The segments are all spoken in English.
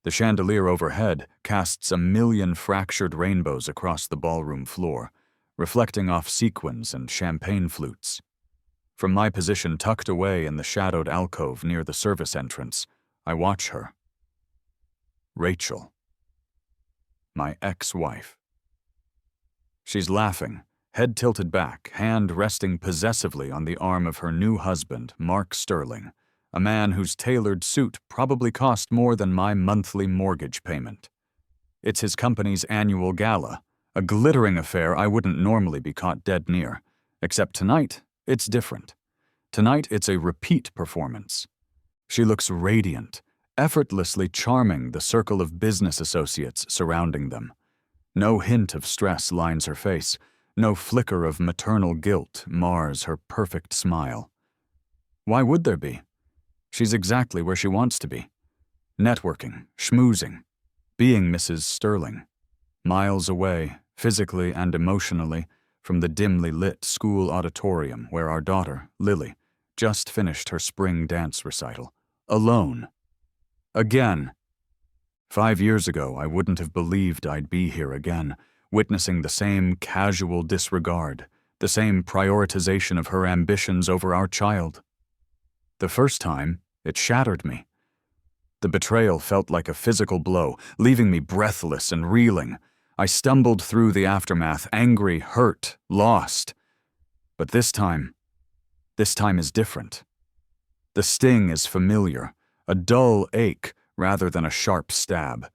The chandelier overhead casts a million fractured rainbows across the ballroom floor, reflecting off sequins and champagne flutes. From my position tucked away in the shadowed alcove near the service entrance, I watch her. Rachel. My ex-wife. She's laughing, head tilted back, hand resting possessively on the arm of her new husband, Mark Sterling, a man whose tailored suit probably cost more than my monthly mortgage payment. It's his company's annual gala, a glittering affair I wouldn't normally be caught dead near, except tonight, it's different. Tonight, it's a repeat performance. She looks radiant, effortlessly charming the circle of business associates surrounding them. No hint of stress lines her face. No flicker of maternal guilt mars her perfect smile. Why would there be? She's exactly where she wants to be. Networking, schmoozing, being Mrs. Sterling. Miles away, physically and emotionally, from the dimly lit school auditorium where our daughter, Lily, just finished her spring dance recital. Alone. Again. 5 years ago, I wouldn't have believed I'd be here again, witnessing the same casual disregard, the same prioritization of her ambitions over our child. The first time, it shattered me. The betrayal felt like a physical blow, leaving me breathless and reeling. I stumbled through the aftermath, angry, hurt, lost. But this time is different. The sting is familiar, a dull ache rather than a sharp stab.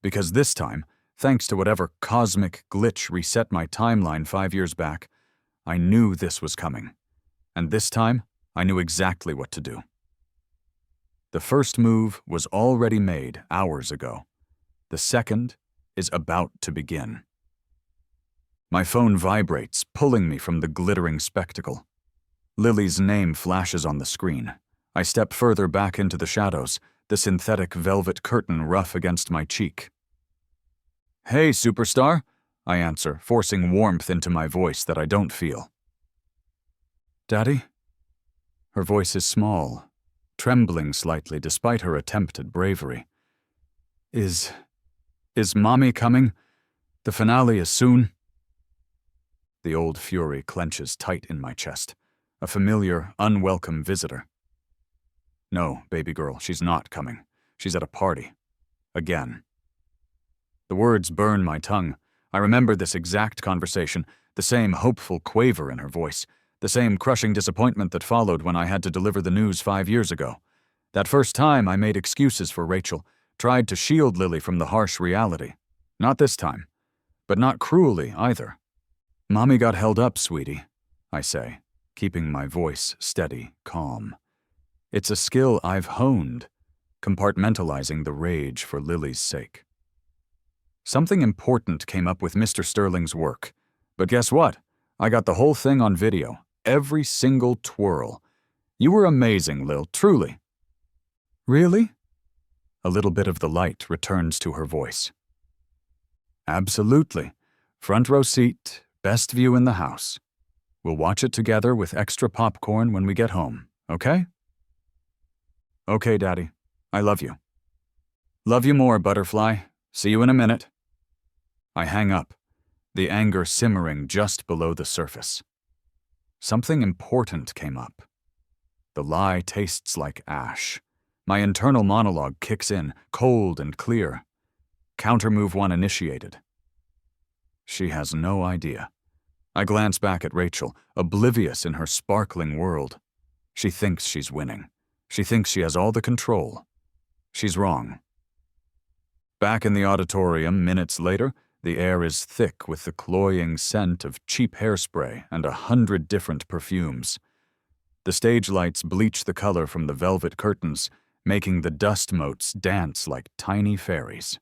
Because this time, thanks to whatever cosmic glitch reset my timeline 5 years back, I knew this was coming. And this time, I knew exactly what to do. The first move was already made hours ago. The second is about to begin. My phone vibrates, pulling me from the glittering spectacle. Lily's name flashes on the screen. I step further back into the shadows, the synthetic velvet curtain rough against my cheek. "Hey, superstar," I answer, forcing warmth into my voice that I don't feel. "Daddy?" Her voice is small, trembling slightly despite her attempted bravery. Is Mommy coming? The finale is soon." The old fury clenches tight in my chest, a familiar, unwelcome visitor. "No, baby girl, she's not coming. She's at a party. Again." The words burn my tongue. I remember this exact conversation, the same hopeful quaver in her voice, the same crushing disappointment that followed when I had to deliver the news 5 years ago. That first time I made excuses for Rachel, tried to shield Lily from the harsh reality. Not this time. But not cruelly, either. "Mommy got held up, sweetie," I say, keeping my voice steady, calm. It's a skill I've honed, compartmentalizing the rage for Lily's sake. Something important came up with Mr. Sterling's work. But guess what? I got the whole thing on video. Every single twirl. You were amazing, Lil, truly. "Really?" A little bit of the light returns to her voice. "Absolutely. Front row seat, best view in the house. We'll watch it together with extra popcorn when we get home, okay?" "Okay, Daddy. I love you." "Love you more, Butterfly. See you in a minute." I hang up, the anger simmering just below the surface. Something important came up. The lie tastes like ash. My internal monologue kicks in, cold and clear. Countermove 1 initiated. She has no idea. I glance back at Rachel, oblivious in her sparkling world. She thinks she's winning. She thinks she has all the control. She's wrong. Back in the auditorium, minutes later, the air is thick with the cloying scent of cheap hairspray and 100 different perfumes. The stage lights bleach the color from the velvet curtains, making the dust motes dance like tiny fairies.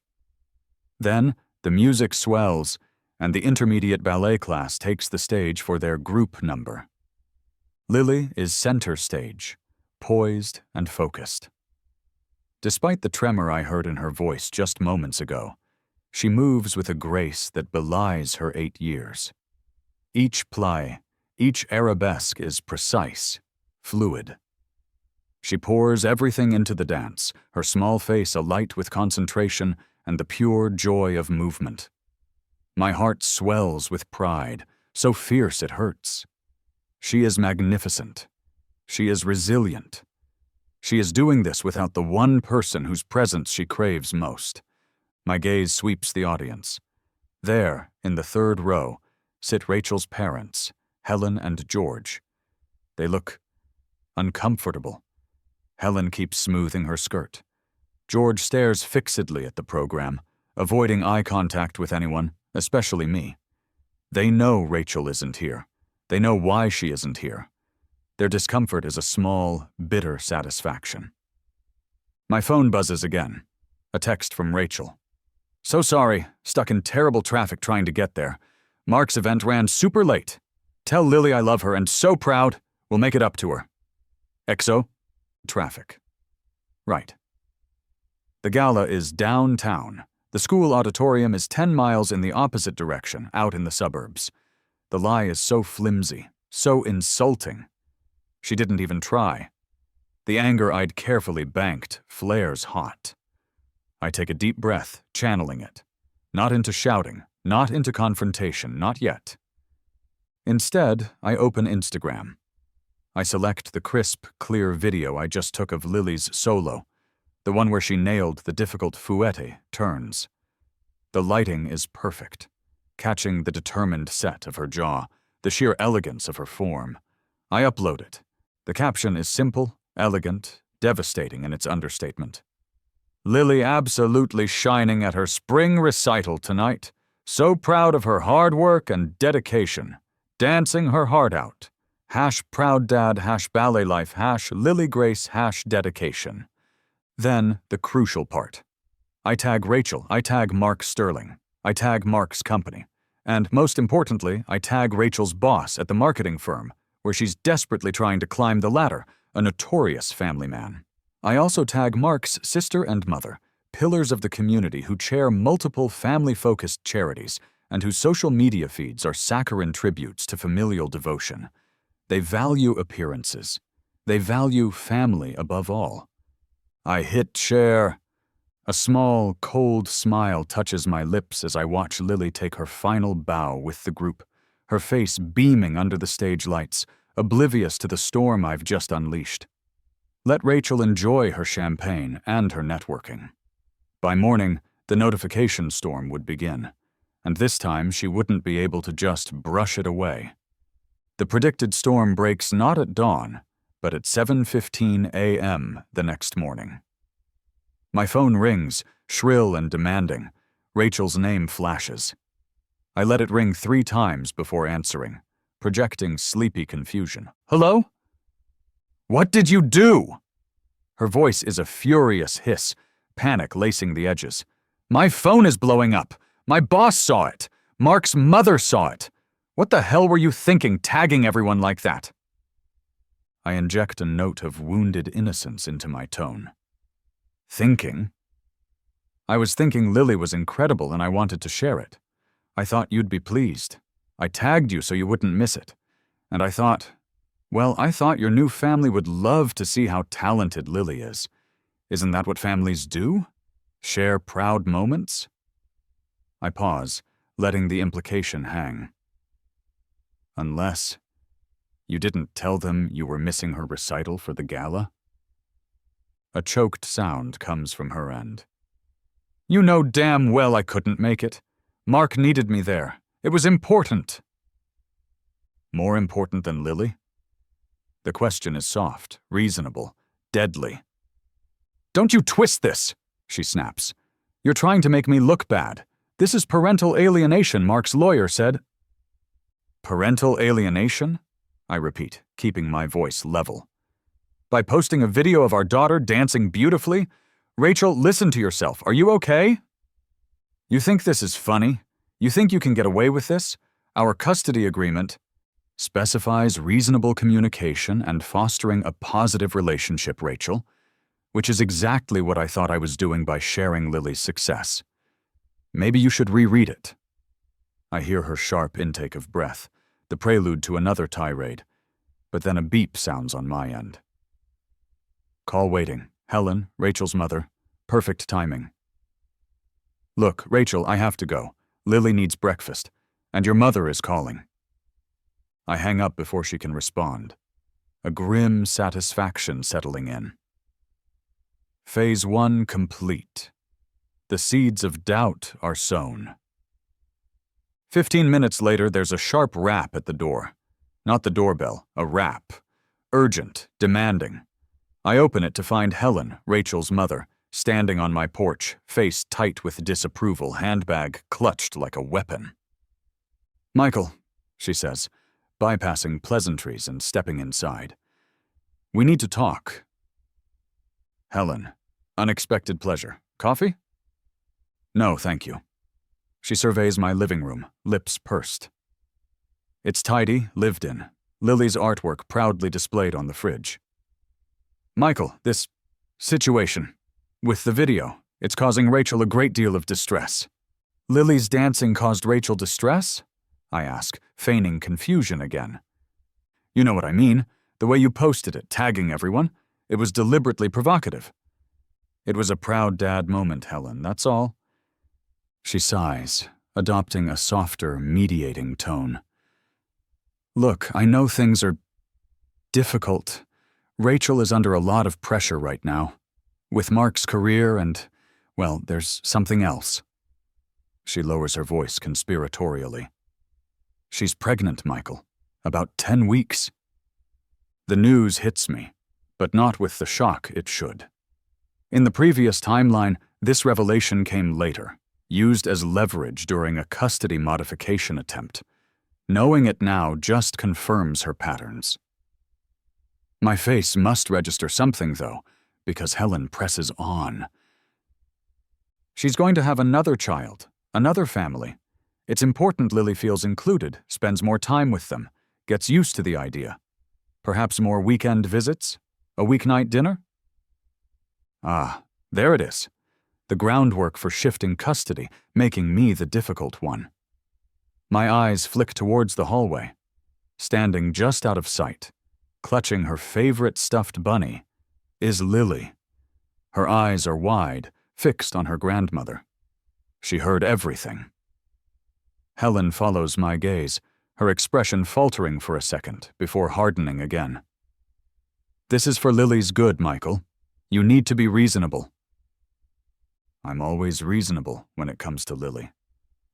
Then, the music swells, and the intermediate ballet class takes the stage for their group number. Lily is center stage, poised and focused. Despite the tremor I heard in her voice just moments ago, she moves with a grace that belies her 8 years. Each plie, each arabesque is precise, fluid. She pours everything into the dance, her small face alight with concentration and the pure joy of movement. My heart swells with pride, so fierce it hurts. She is magnificent. She is resilient. She is doing this without the one person whose presence she craves most. My gaze sweeps the audience. There, in the third row, sit Rachel's parents, Helen and George. They look uncomfortable. Helen keeps smoothing her skirt. George stares fixedly at the program, avoiding eye contact with anyone, especially me. They know Rachel isn't here. They know why she isn't here. Their discomfort is a small, bitter satisfaction. My phone buzzes again. A text from Rachel. So sorry, stuck in terrible traffic trying to get there. Mark's event ran super late. Tell Lily I love her and so proud, we'll make it up to her. XO? Traffic. Right. The gala is downtown. The school auditorium is 10 miles in the opposite direction, out in the suburbs. The lie is so flimsy, so insulting. She didn't even try. The anger I'd carefully banked flares hot. I take a deep breath, channeling it. Not into shouting, not into confrontation, not yet. Instead, I open Instagram. I select the crisp, clear video I just took of Lily's solo, the one where she nailed the difficult fouette turns. The lighting is perfect, catching the determined set of her jaw, the sheer elegance of her form. I upload it. The caption is simple, elegant, devastating in its understatement. Lily absolutely shining at her spring recital tonight, so proud of her hard work and dedication, dancing her heart out. #proud dad, #ballet life, #Lily Grace, #dedication. Then, the crucial part. I tag Rachel, I tag Mark Sterling, I tag Mark's company, and most importantly, I tag Rachel's boss at the marketing firm, where she's desperately trying to climb the ladder, a notorious family man. I also tag Mark's sister and mother, pillars of the community who chair multiple family-focused charities and whose social media feeds are saccharine tributes to familial devotion. They value appearances. They value family above all. I hit share. A small, cold smile touches my lips as I watch Lily take her final bow with the group, her face beaming under the stage lights, oblivious to the storm I've just unleashed. Let Rachel enjoy her champagne and her networking. By morning, the notification storm would begin, and this time she wouldn't be able to just brush it away. The predicted storm breaks not at dawn, but at 7:15 a.m. the next morning. My phone rings, shrill and demanding. Rachel's name flashes. I let it ring 3 times before answering, projecting sleepy confusion. Hello? What did you do? Her voice is a furious hiss, panic lacing the edges. My phone is blowing up. My boss saw it. Mark's mother saw it. What the hell were you thinking, tagging everyone like that? I inject a note of wounded innocence into my tone. Thinking? I was thinking Lily was incredible and I wanted to share it. I thought you'd be pleased. I tagged you so you wouldn't miss it. And I thought your new family would love to see how talented Lily is. Isn't that what families do? Share proud moments? I pause, letting the implication hang. Unless you didn't tell them you were missing her recital for the gala? A choked sound comes from her end. You know damn well I couldn't make it. Mark needed me there. It was important. More important than Lily? The question is soft, reasonable, deadly. Don't you twist this, she snaps. You're trying to make me look bad. This is parental alienation, Mark's lawyer said. Parental alienation? I repeat, keeping my voice level. By posting a video of our daughter dancing beautifully? Rachel, listen to yourself. Are you okay? You think this is funny? You think you can get away with this? Our custody agreement specifies reasonable communication and fostering a positive relationship, Rachel, which is exactly what I thought I was doing by sharing Lily's success. Maybe you should reread it. I hear her sharp intake of breath, the prelude to another tirade, but then a beep sounds on my end. Call waiting. Helen, Rachel's mother. Perfect timing. Look, Rachel, I have to go. Lily needs breakfast, and your mother is calling. I hang up before she can respond, a grim satisfaction settling in. Phase 1 complete. The seeds of doubt are sown. 15 minutes later, there's a sharp rap at the door. Not the doorbell, a rap. Urgent, demanding. I open it to find Helen, Rachel's mother, standing on my porch, face tight with disapproval, handbag clutched like a weapon. "Michael," she says, bypassing pleasantries and stepping inside. "We need to talk." Helen, unexpected pleasure. Coffee? No, thank you. She surveys my living room, lips pursed. It's tidy, lived in. Lily's artwork proudly displayed on the fridge. "Michael, this situation. With the video, it's causing Rachel a great deal of distress." "Lily's dancing caused Rachel distress?" I ask, feigning confusion again. "You know what I mean. The way you posted it, tagging everyone. It was deliberately provocative." "It was a proud dad moment, Helen, that's all." She sighs, adopting a softer, mediating tone. "Look, I know things are difficult. Rachel is under a lot of pressure right now. With Mark's career and, well, there's something else." She lowers her voice conspiratorially. "She's pregnant, Michael. About 10 weeks. The news hits me, but not with the shock it should. In the previous timeline, this revelation came later, used as leverage during a custody modification attempt. Knowing it now just confirms her patterns. My face must register something, though, because Helen presses on. She's going to have another child, another family. It's important Lily feels included, spends more time with them, gets used to the idea. Perhaps more weekend visits? A weeknight dinner? Ah, there it is. The groundwork for shifting custody, making me the difficult one. My eyes flick towards the hallway. Standing just out of sight, clutching her favorite stuffed bunny, is Lily. Her eyes are wide, fixed on her grandmother. She heard everything. Helen follows my gaze, her expression faltering for a second before hardening again. "This is for Lily's good, Michael. You need to be reasonable." "I'm always reasonable when it comes to Lily,"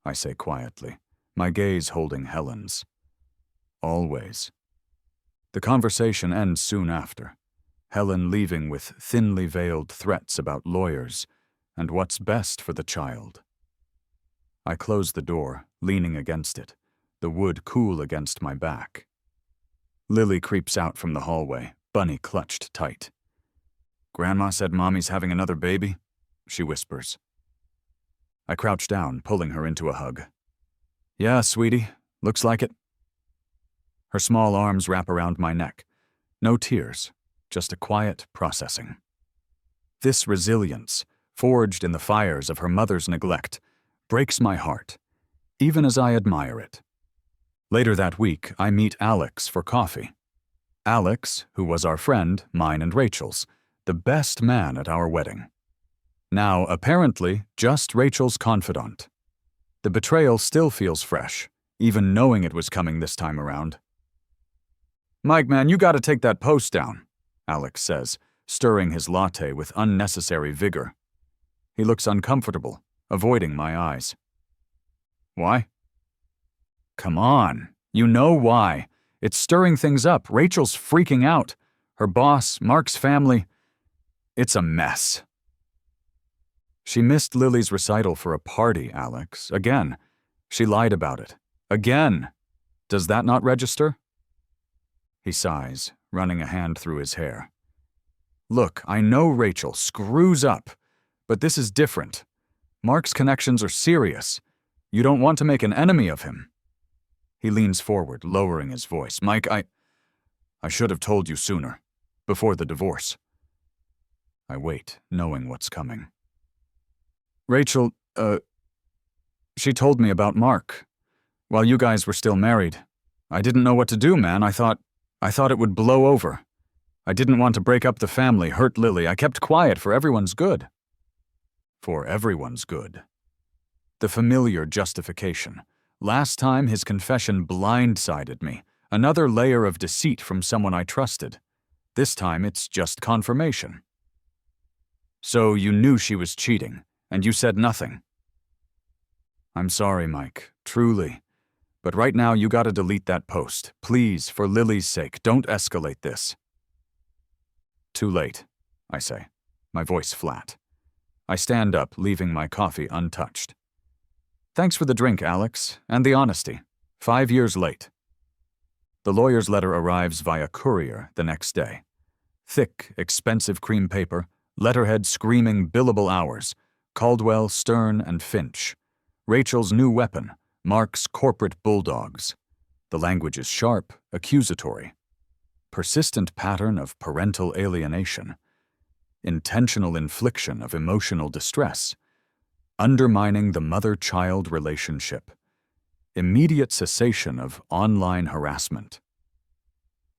I say quietly, my gaze holding Helen's. Always. The conversation ends soon after, Helen leaving with thinly veiled threats about lawyers and what's best for the child. I close the door, leaning against it, the wood cool against my back. Lily creeps out from the hallway, bunny clutched tight. "Grandma said Mommy's having another baby," she whispers. I crouch down, pulling her into a hug. "Yeah, sweetie, looks like it." Her small arms wrap around my neck. No tears, just a quiet processing. This resilience, forged in the fires of her mother's neglect, breaks my heart, even as I admire it. Later that week, I meet Alex for coffee. Alex, who was our friend, mine and Rachel's, the best man at our wedding. Now, apparently, just Rachel's confidant. The betrayal still feels fresh, even knowing it was coming this time around. "Mike, man, you gotta take that post down," Alex says, stirring his latte with unnecessary vigor. He looks uncomfortable, avoiding my eyes. "Why?" "Come on, you know why. It's stirring things up. Rachel's freaking out. Her boss, Mark's family. It's a mess." "She missed Lily's recital for a party, Alex. Again. She lied about it. Again. Does that not register?" He sighs, running a hand through his hair. "Look, I know Rachel screws up, but this is different. Mark's connections are serious. You don't want to make an enemy of him." He leans forward, lowering his voice. "Mike, I should have told you sooner, before the divorce." I wait, knowing what's coming. "Rachel, she told me about Mark. While you guys were still married. I didn't know what to do, man. I thought it would blow over. I didn't want to break up the family, hurt Lily. I kept quiet for everyone's good. For everyone's good. The familiar justification. Last time his confession blindsided me. Another layer of deceit from someone I trusted. This time it's just confirmation. So you knew she was cheating, and you said nothing. I'm sorry, Mike, truly. But right now you gotta delete that post. Please, for Lily's sake, don't escalate this. Too late, I say, my voice flat. I stand up, leaving my coffee untouched. Thanks for the drink, Alex, and the honesty. 5 years late. The lawyer's letter arrives via courier the next day. Thick, expensive cream paper, letterhead screaming billable hours, Caldwell, Stern, and Finch. Rachel's new weapon, Mark's corporate bulldogs. The language is sharp, accusatory. Persistent pattern of parental alienation. Intentional infliction of emotional distress. Undermining the mother-child relationship. Immediate cessation of online harassment.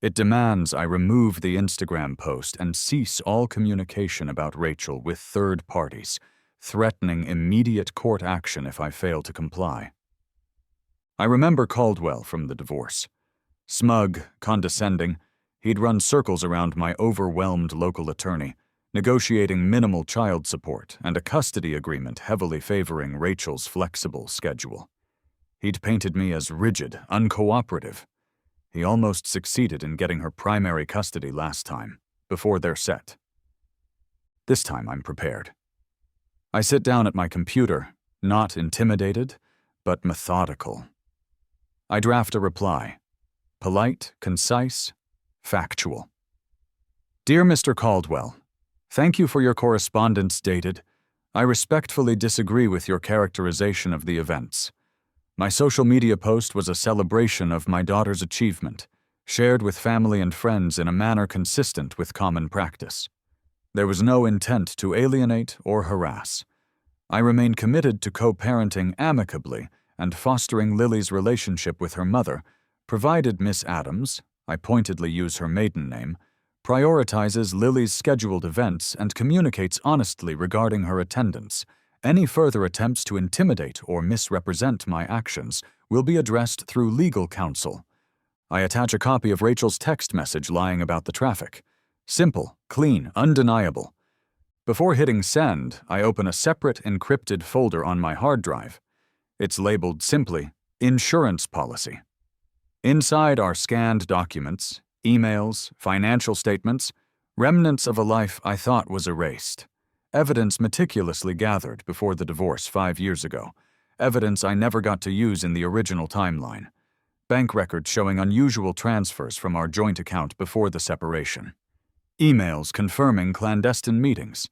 It demands I remove the Instagram post and cease all communication about Rachel with third parties, threatening immediate court action if I fail to comply. I remember Caldwell from the divorce. Smug, condescending, he'd run circles around my overwhelmed local attorney, negotiating minimal child support and a custody agreement heavily favoring Rachel's flexible schedule. He'd painted me as rigid, uncooperative. He almost succeeded in getting her primary custody last time, before they're set. This time I'm prepared. I sit down at my computer, not intimidated, but methodical. I draft a reply. Polite, concise, factual. Dear Mr. Caldwell, thank you for your correspondence dated. I respectfully disagree with your characterization of the events. My social media post was a celebration of my daughter's achievement, shared with family and friends in a manner consistent with common practice. There was no intent to alienate or harass. I remain committed to co-parenting amicably and fostering Lily's relationship with her mother, provided Miss Adams, I pointedly use her maiden name, prioritizes Lily's scheduled events and communicates honestly regarding her attendance. Any further attempts to intimidate or misrepresent my actions will be addressed through legal counsel. I attach a copy of Rachel's text message lying about the traffic. Simple, clean, undeniable. Before hitting send, I open a separate encrypted folder on my hard drive. It's labeled simply, Insurance Policy. Inside are scanned documents, emails, financial statements, remnants of a life I thought was erased. Evidence meticulously gathered before the divorce 5 years ago. Evidence I never got to use in the original timeline. Bank records showing unusual transfers from our joint account before the separation. Emails confirming clandestine meetings.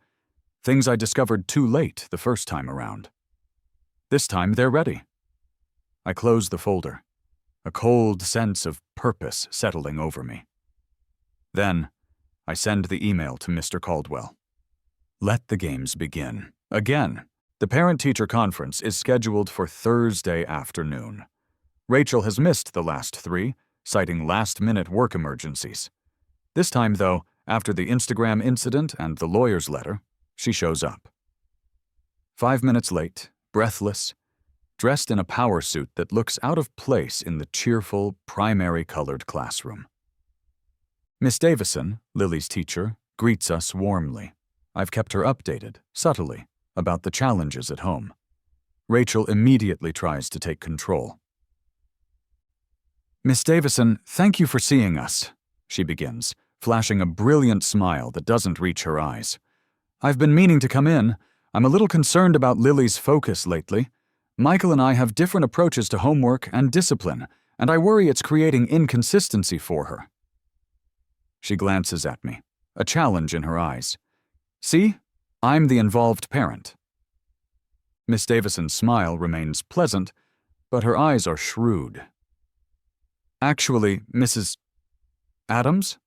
Things I discovered too late the first time around. This time they're ready. I close the folder, a cold sense of purpose settling over me. Then, I send the email to Mr. Caldwell. Let the games begin. Again, the parent-teacher conference is scheduled for Thursday afternoon. Rachel has missed the last 3, citing last-minute work emergencies. This time, though, after the Instagram incident and the lawyer's letter, she shows up. 5 minutes late, breathless, dressed in a power suit that looks out of place in the cheerful, primary-colored classroom. Miss Davison, Lily's teacher, greets us warmly. I've kept her updated, subtly, about the challenges at home. Rachel immediately tries to take control. Miss Davison, thank you for seeing us, she begins, flashing a brilliant smile that doesn't reach her eyes. I've been meaning to come in. I'm a little concerned about Lily's focus lately. Michael and I have different approaches to homework and discipline, and I worry it's creating inconsistency for her. She glances at me, a challenge in her eyes. See? I'm the involved parent. Miss Davison's smile remains pleasant, but her eyes are shrewd. Actually, Mrs. Adams?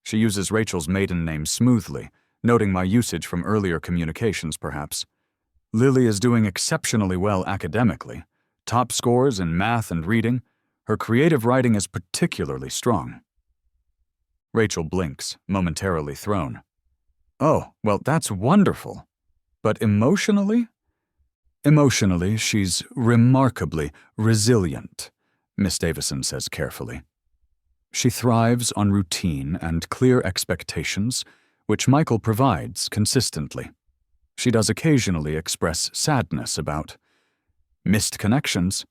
She uses Rachel's maiden name smoothly, noting my usage from earlier communications, perhaps. Lily is doing exceptionally well academically. Top scores in math and reading. Her creative writing is particularly strong. Rachel blinks, momentarily thrown. Oh, well, that's wonderful. But emotionally? Emotionally, she's remarkably resilient, Miss Davison says carefully. She thrives on routine and clear expectations, which Michael provides consistently. She does occasionally express sadness about missed connections,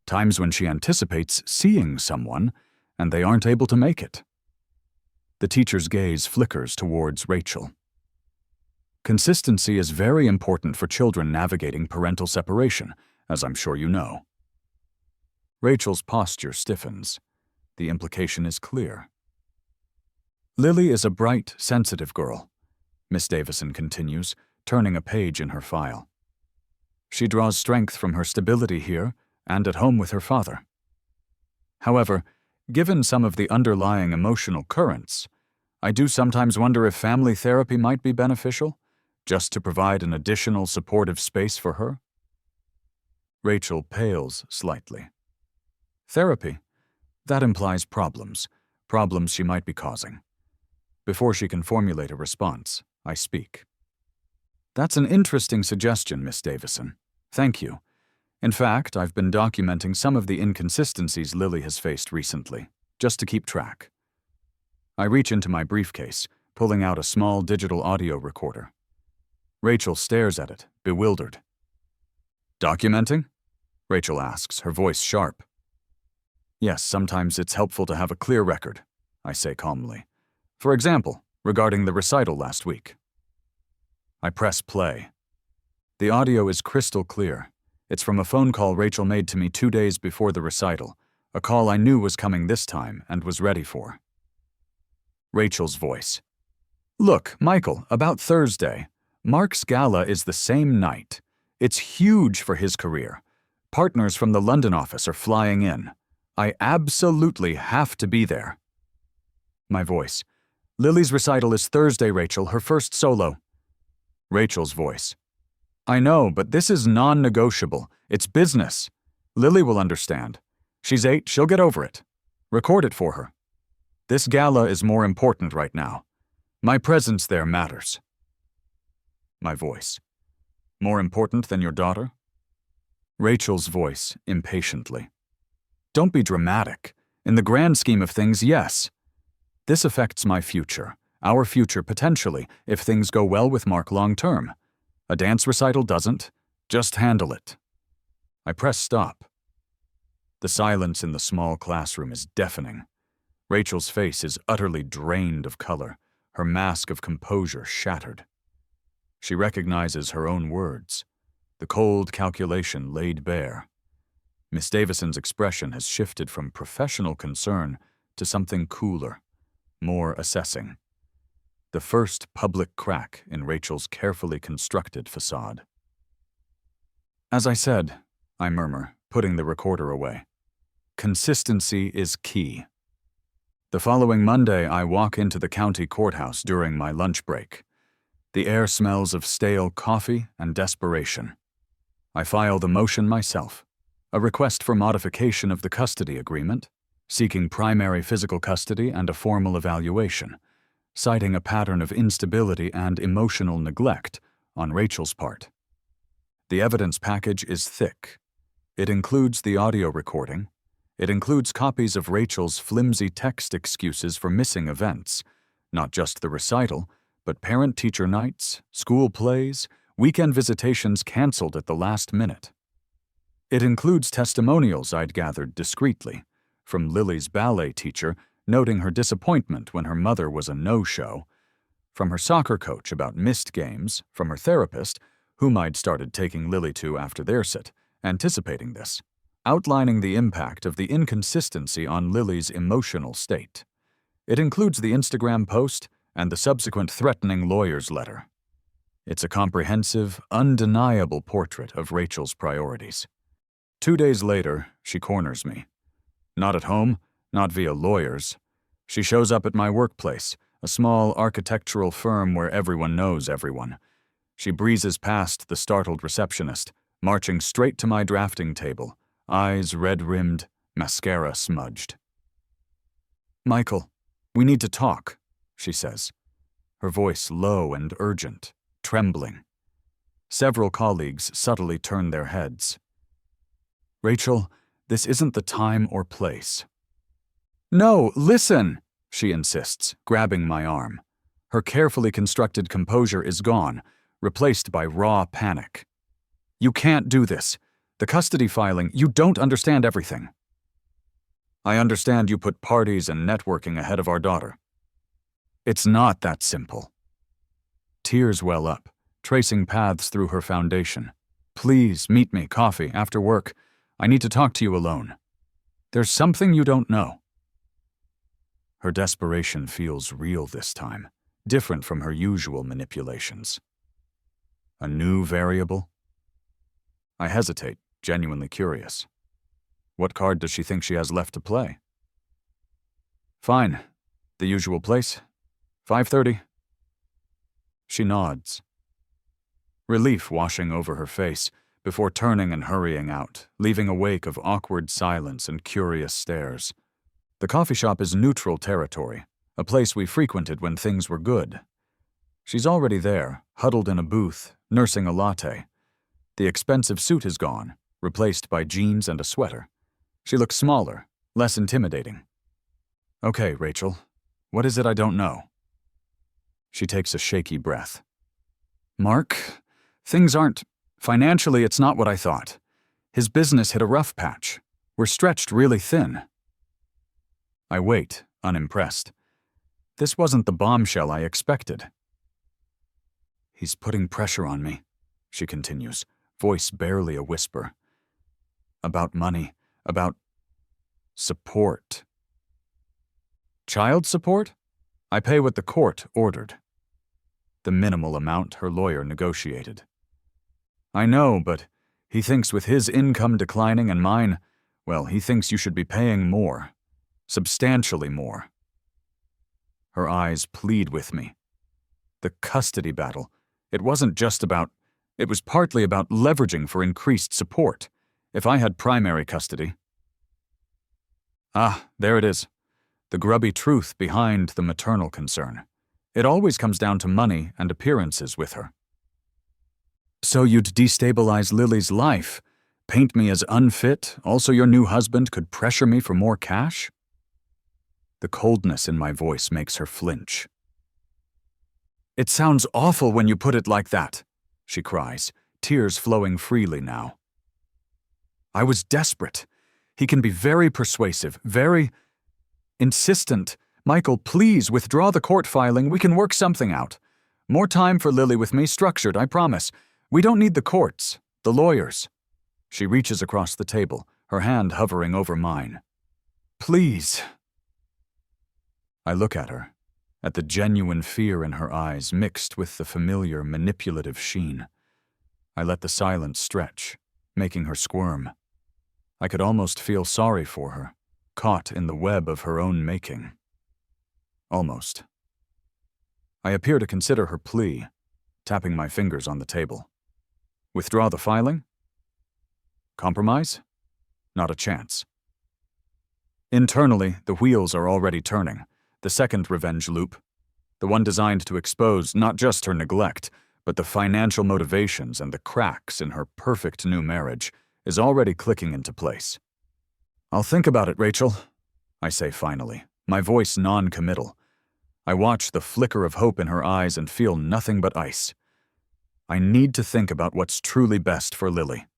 times when she anticipates seeing someone and they aren't able to make it. The teacher's gaze flickers towards Rachel. Consistency is very important for children navigating parental separation, as I'm sure you know. Rachel's posture stiffens. The implication is clear. Lily is a bright, sensitive girl, Miss Davison continues, turning a page in her file. She draws strength from her stability here and at home with her father. However, given some of the underlying emotional currents, I do sometimes wonder if family therapy might be beneficial, just to provide an additional supportive space for her. Rachel pales slightly. Therapy? That implies problems she might be causing. Before she can formulate a response, I speak. That's an interesting suggestion, Miss Davison. Thank you. In fact, I've been documenting some of the inconsistencies Lily has faced recently, just to keep track. I reach into my briefcase, pulling out a small digital audio recorder. Rachel stares at it, bewildered. Documenting? Rachel asks, her voice sharp. Yes, sometimes it's helpful to have a clear record, I say calmly. For example, regarding the recital last week. I press play. The audio is crystal clear. It's from a phone call Rachel made to me 2 days before the recital, a call I knew was coming this time and was ready for. Rachel's voice. Look, Michael, about Thursday. Mark's gala is the same night. It's huge for his career. Partners from the London office are flying in. I absolutely have to be there. My voice. Lily's recital is Thursday, Rachel, her first solo. Rachel's voice. I know, but this is non-negotiable. It's business. Lily will understand. She's 8, she'll get over it. Record it for her. This gala is more important right now. My presence there matters. My voice. More important than your daughter? Rachel's voice, impatiently. Don't be dramatic. In the grand scheme of things, yes. This affects my future, our future potentially, if things go well with Mark long term. A dance recital doesn't. Just handle it. I press stop. The silence in the small classroom is deafening. Rachel's face is utterly drained of color, her mask of composure shattered. She recognizes her own words, the cold calculation laid bare. Miss Davison's expression has shifted from professional concern to something cooler, more assessing. The first public crack in Rachel's carefully constructed facade. As I said, I murmur, putting the recorder away. Consistency is key. The following Monday, I walk into the county courthouse during my lunch break. The air smells of stale coffee and desperation. I file the motion myself, a request for modification of the custody agreement, seeking primary physical custody and a formal evaluation, citing a pattern of instability and emotional neglect on Rachel's part. The evidence package is thick. It includes the audio recording. It includes copies of Rachel's flimsy text excuses for missing events, not just the recital, but parent-teacher nights, school plays, weekend visitations canceled at the last minute. It includes testimonials I'd gathered discreetly, from Lily's ballet teacher noting her disappointment when her mother was a no-show, from her soccer coach about missed games, from her therapist, whom I'd started taking Lily to after their sit, anticipating this, outlining the impact of the inconsistency on Lily's emotional state. It includes the Instagram post and the subsequent threatening lawyer's letter. It's a comprehensive, undeniable portrait of Rachel's priorities. 2 days later, she corners me. Not at home, not via lawyers. She shows up at my workplace, a small architectural firm where everyone knows everyone. She breezes past the startled receptionist, marching straight to my drafting table, eyes red-rimmed, mascara smudged. Michael, "We need to talk," she says, her voice low and urgent, trembling. Several colleagues subtly turn their heads. "Rachel, this isn't the time or place." "No, listen," she insists, grabbing my arm. Her carefully constructed composure is gone, replaced by raw panic. "You can't do this. The custody filing, you don't understand everything." "I understand you put parties and networking ahead of our daughter." "It's not that simple." Tears well up, tracing paths through her foundation. "Please, meet me, coffee, after work. I need to talk to you alone. There's something you don't know." Her desperation feels real this time, different from her usual manipulations. A new variable? I hesitate, genuinely curious. What card does she think she has left to play? "Fine. The usual place. 5:30. She nods. Relief washing over her face before turning and hurrying out, leaving a wake of awkward silence and curious stares. The coffee shop is neutral territory, a place we frequented when things were good. She's already there, huddled in a booth, nursing a latte. The expensive suit is gone, replaced by jeans and a sweater. She looks smaller, less intimidating. "Okay, Rachel, what is it I don't know?" She takes a shaky breath. "Mark, things aren't... Financially, it's not what I thought. His business hit a rough patch. We're stretched really thin." I wait, unimpressed. This wasn't the bombshell I expected. "He's putting pressure on me," she continues, voice barely a whisper. "About money, about support." "Child support? I pay what the court ordered." The minimal amount her lawyer negotiated. "I know, but he thinks with his income declining and mine, well, he thinks you should be paying more. Substantially more." Her eyes plead with me. The custody battle, it wasn't just about... It was partly about leveraging for increased support. If I had primary custody... Ah, there it is. The grubby truth behind the maternal concern. It always comes down to money and appearances with her. "So you'd destabilize Lily's life, paint me as unfit, also your new husband could pressure me for more cash?" The coldness in my voice makes her flinch. "It sounds awful when you put it like that," she cries, tears flowing freely now. "I was desperate. He can be very persuasive, very insistent. Michael, please withdraw the court filing. We can work something out. More time for Lily with me, structured, I promise. We don't need the courts, the lawyers." She reaches across the table, her hand hovering over mine. "Please." I look at her, at the genuine fear in her eyes mixed with the familiar manipulative sheen. I let the silence stretch, making her squirm. I could almost feel sorry for her, caught in the web of her own making. Almost. I appear to consider her plea, tapping my fingers on the table. Withdraw the filing? Compromise? Not a chance. Internally, the wheels are already turning. The second revenge loop, the one designed to expose not just her neglect, but the financial motivations and the cracks in her perfect new marriage, is already clicking into place. "I'll think about it, Rachel," I say finally, my voice non-committal. I watch the flicker of hope in her eyes and feel nothing but ice. I need to think about what's truly best for Lily.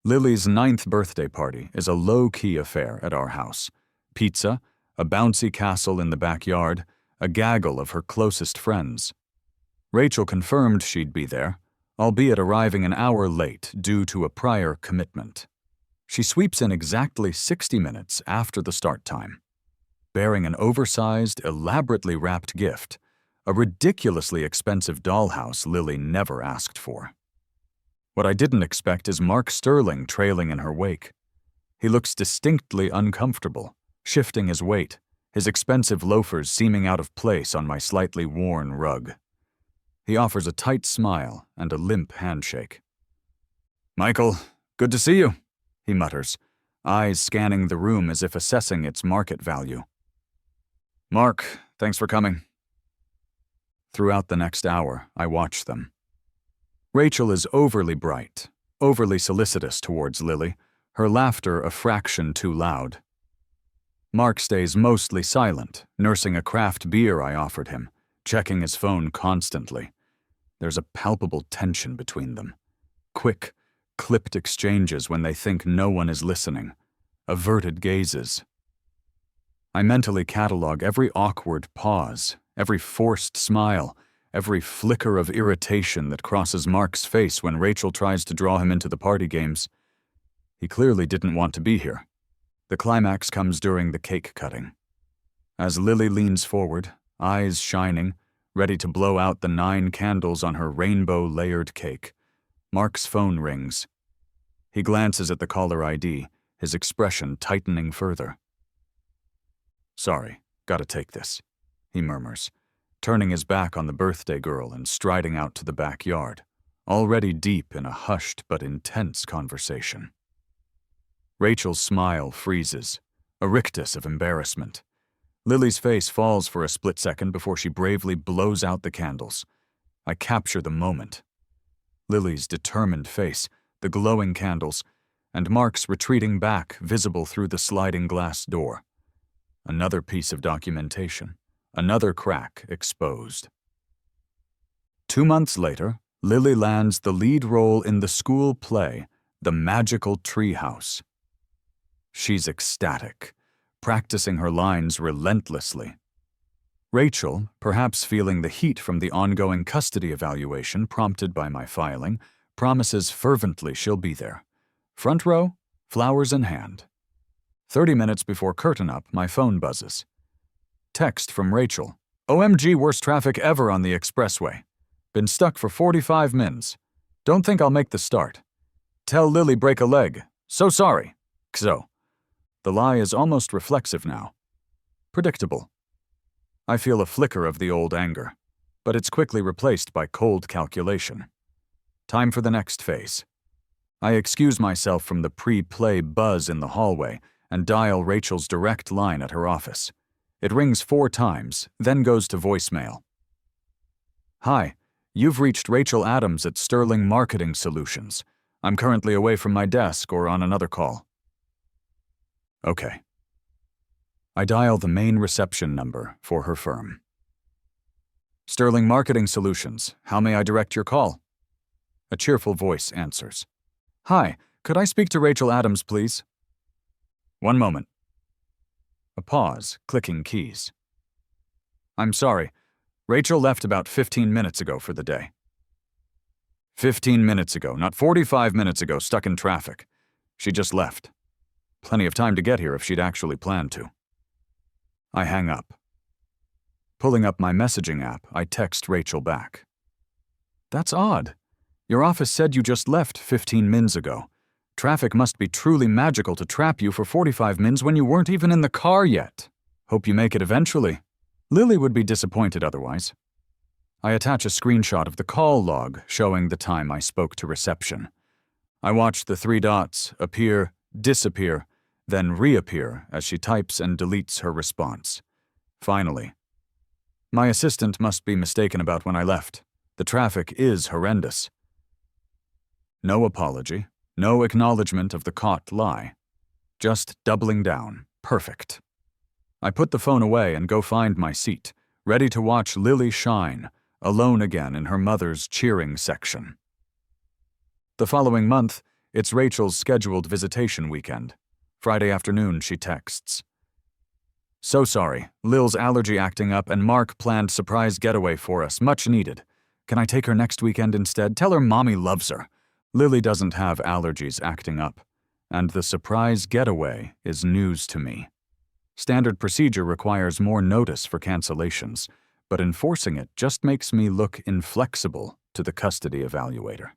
Lily's 9th birthday party is a low-key affair at our house. Pizza, a bouncy castle in the backyard, a gaggle of her closest friends. Rachel confirmed she'd be there, albeit arriving an hour late due to a prior commitment. She sweeps in exactly 60 minutes after the start time, bearing an oversized, elaborately wrapped gift, a ridiculously expensive dollhouse Lily never asked for. What I didn't expect is Mark Sterling trailing in her wake. He looks distinctly uncomfortable, shifting his weight, his expensive loafers seeming out of place on my slightly worn rug. He offers a tight smile and a limp handshake. "Michael, good to see you," he mutters, eyes scanning the room as if assessing its market value. Mark, thanks for coming. Throughout the next hour, I watch them. Rachel is overly bright, overly solicitous towards Lily, her laughter a fraction too loud. Mark stays mostly silent, nursing a craft beer I offered him, checking his phone constantly. There's a palpable tension between them. Quick, clipped exchanges when they think no one is listening. Averted gazes. I mentally catalog every awkward pause, every forced smile, every flicker of irritation that crosses Mark's face when Rachel tries to draw him into the party games. He clearly didn't want to be here. The climax comes during the cake cutting. As Lily leans forward, eyes shining, ready to blow out the 9 candles on her rainbow-layered cake, Mark's phone rings. He glances at the caller ID, his expression tightening further. "Sorry, gotta take this," he murmurs, turning his back on the birthday girl and striding out to the backyard, already deep in a hushed but intense conversation. Rachel's smile freezes, a rictus of embarrassment. Lily's face falls for a split second before she bravely blows out the candles. I capture the moment. Lily's determined face, the glowing candles, and Mark's retreating back visible through the sliding glass door. Another piece of documentation, another crack exposed. 2 months later, Lily lands the lead role in the school play, The Magical Treehouse. She's ecstatic, practicing her lines relentlessly. Rachel, perhaps feeling the heat from the ongoing custody evaluation prompted by my filing, promises fervently she'll be there. Front row, flowers in hand. 30 minutes before curtain up, my phone buzzes. Text from Rachel. "OMG, worst traffic ever on the expressway. Been stuck for 45 mins. Don't think I'll make the start. Tell Lily break a leg. So sorry. XO." The lie is almost reflexive now. Predictable. I feel a flicker of the old anger, but it's quickly replaced by cold calculation. Time for the next phase. I excuse myself from the pre-play buzz in the hallway and dial Rachel's direct line at her office. It rings 4 times, then goes to voicemail. "Hi, you've reached Rachel Adams at Sterling Marketing Solutions. I'm currently away from my desk or on another call." Okay. I dial the main reception number for her firm. "Sterling Marketing Solutions, how may I direct your call?" A cheerful voice answers. "Hi, could I speak to Rachel Adams, please?" "One moment." A pause, clicking keys. "I'm sorry. Rachel left about 15 minutes ago for the day." 15 minutes ago, not 45 minutes ago, stuck in traffic. She just left. Plenty of time to get here if she'd actually planned to. I hang up. Pulling up my messaging app, I text Rachel back. "That's odd. Your office said you just left 15 mins ago. Traffic must be truly magical to trap you for 45 mins when you weren't even in the car yet. Hope you make it eventually. Lily would be disappointed otherwise." I attach a screenshot of the call log showing the time I spoke to reception. I watch the 3 dots appear, disappear, then reappear as she types and deletes her response. Finally. My assistant must be mistaken about when I left. The traffic is horrendous. No apology, no acknowledgement of the caught lie. Just doubling down. Perfect. I put the phone away and go find my seat, ready to watch Lily shine, alone again in her mother's cheering section. The following month, it's Rachel's scheduled visitation weekend. Friday afternoon, she texts. "So sorry, Lil's allergy acting up and Mark planned surprise getaway for us, much needed. Can I take her next weekend instead? Tell her mommy loves her. Lily doesn't have allergies acting up, and the surprise getaway is news to me. Standard procedure requires more notice for cancellations, but enforcing it just makes me look inflexible to the custody evaluator.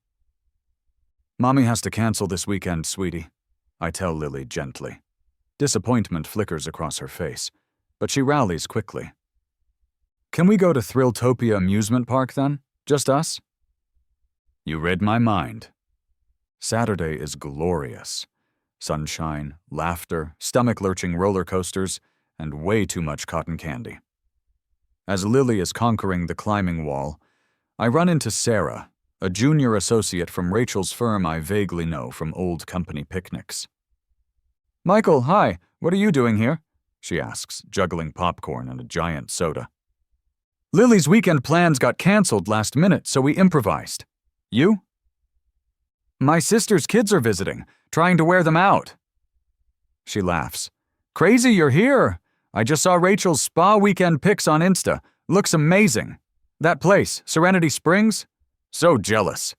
Mommy has to cancel this weekend, sweetie, I tell Lily gently. Disappointment flickers across her face, but she rallies quickly. Can we go to Thrilltopia Amusement Park then? Just us? You read my mind. Saturday is glorious. Sunshine, laughter, stomach-lurching roller coasters, and way too much cotton candy. As Lily is conquering the climbing wall, I run into Sarah, a junior associate from Rachel's firm I vaguely know from old company picnics. "Michael, hi, what are you doing here?" she asks, juggling popcorn and a giant soda. "Lily's weekend plans got canceled last minute, so we improvised. You?" "My sister's kids are visiting, trying to wear them out." She laughs. "Crazy you're here. I just saw Rachel's spa weekend pics on Insta. Looks amazing. That place, Serenity Springs? So jealous."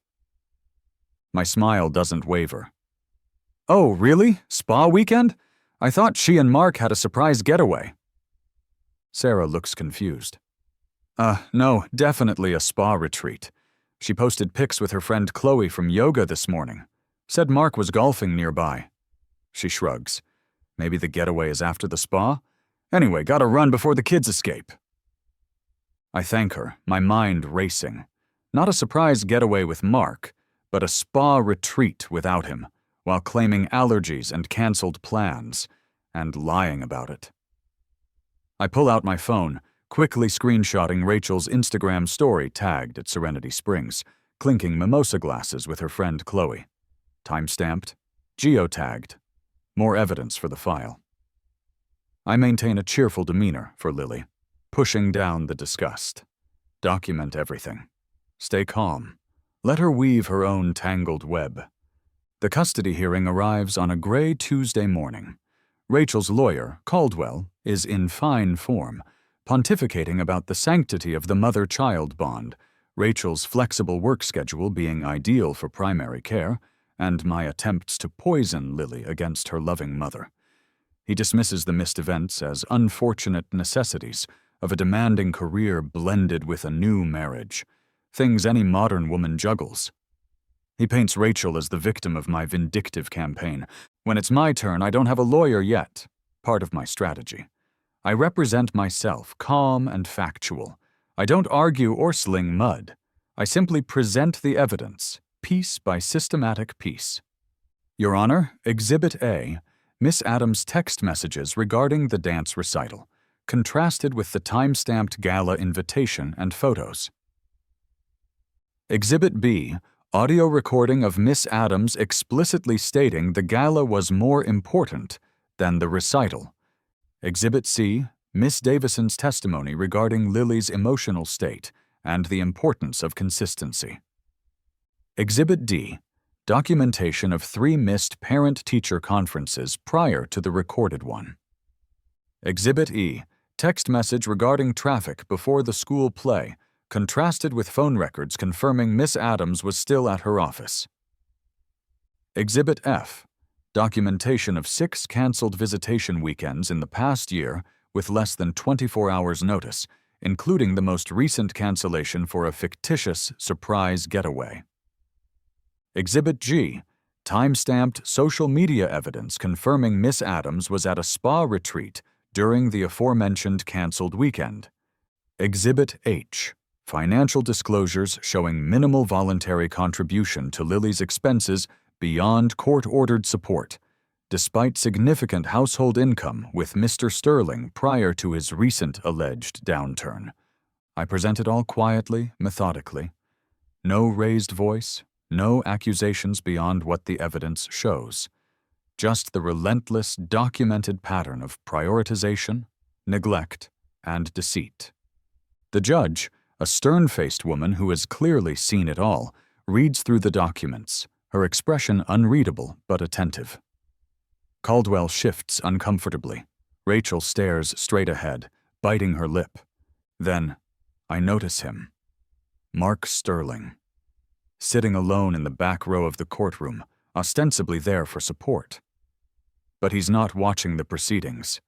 My smile doesn't waver. "Oh, really? Spa weekend? I thought she and Mark had a surprise getaway." Sarah looks confused. No, definitely a spa retreat. She posted pics with her friend Chloe from yoga this morning. Said Mark was golfing nearby." She shrugs. "Maybe the getaway is after the spa? Anyway, gotta run before the kids escape." I thank her, my mind racing. Not a surprise getaway with Mark, but a spa retreat without him, while claiming allergies and canceled plans, and lying about it. I pull out my phone, quickly screenshotting Rachel's Instagram story tagged at Serenity Springs, clinking mimosa glasses with her friend Chloe. Timestamped, geotagged. More evidence for the file. I maintain a cheerful demeanor for Lily, pushing down the disgust. Document everything. Stay calm. Let her weave her own tangled web. The custody hearing arrives on a gray Tuesday morning. Rachel's lawyer, Caldwell, is in fine form, pontificating about the sanctity of the mother-child bond, Rachel's flexible work schedule being ideal for primary care, and my attempts to poison Lily against her loving mother. He dismisses the missed events as unfortunate necessities of a demanding career blended with a new marriage, things any modern woman juggles. He paints Rachel as the victim of my vindictive campaign. When it's my turn, I don't have a lawyer yet, part of my strategy. I represent myself, calm and factual. I don't argue or sling mud. I simply present the evidence, piece by systematic piece. Your Honor, Exhibit A, Miss Adams' text messages regarding the dance recital, contrasted with the time-stamped gala invitation and photos. Exhibit B, audio recording of Miss Adams explicitly stating the gala was more important than the recital. Exhibit C, Miss Davison's testimony regarding Lily's emotional state and the importance of consistency. Exhibit D, documentation of 3 missed parent-teacher conferences prior to the recorded one. Exhibit E, text message regarding traffic before the school play, contrasted with phone records confirming Miss Adams was still at her office. Exhibit F, documentation of 6 canceled visitation weekends in the past year with less than 24 hours' notice, including the most recent cancellation for a fictitious surprise getaway. Exhibit G, time-stamped social media evidence confirming Miss Adams was at a spa retreat during the aforementioned canceled weekend. Exhibit H, financial disclosures showing minimal voluntary contribution to Lily's expenses beyond court-ordered support, despite significant household income with Mr. Sterling prior to his recent alleged downturn. I present it all quietly, methodically. No raised voice, no accusations beyond what the evidence shows. Just the relentless, documented pattern of prioritization, neglect, and deceit. The judge, a stern-faced woman who has clearly seen it all, reads through the documents, her expression unreadable but attentive. Caldwell shifts uncomfortably. Rachel stares straight ahead, biting her lip. Then, I notice him. Mark Sterling. Sitting alone in the back row of the courtroom, ostensibly there for support. But he's not watching the proceedings.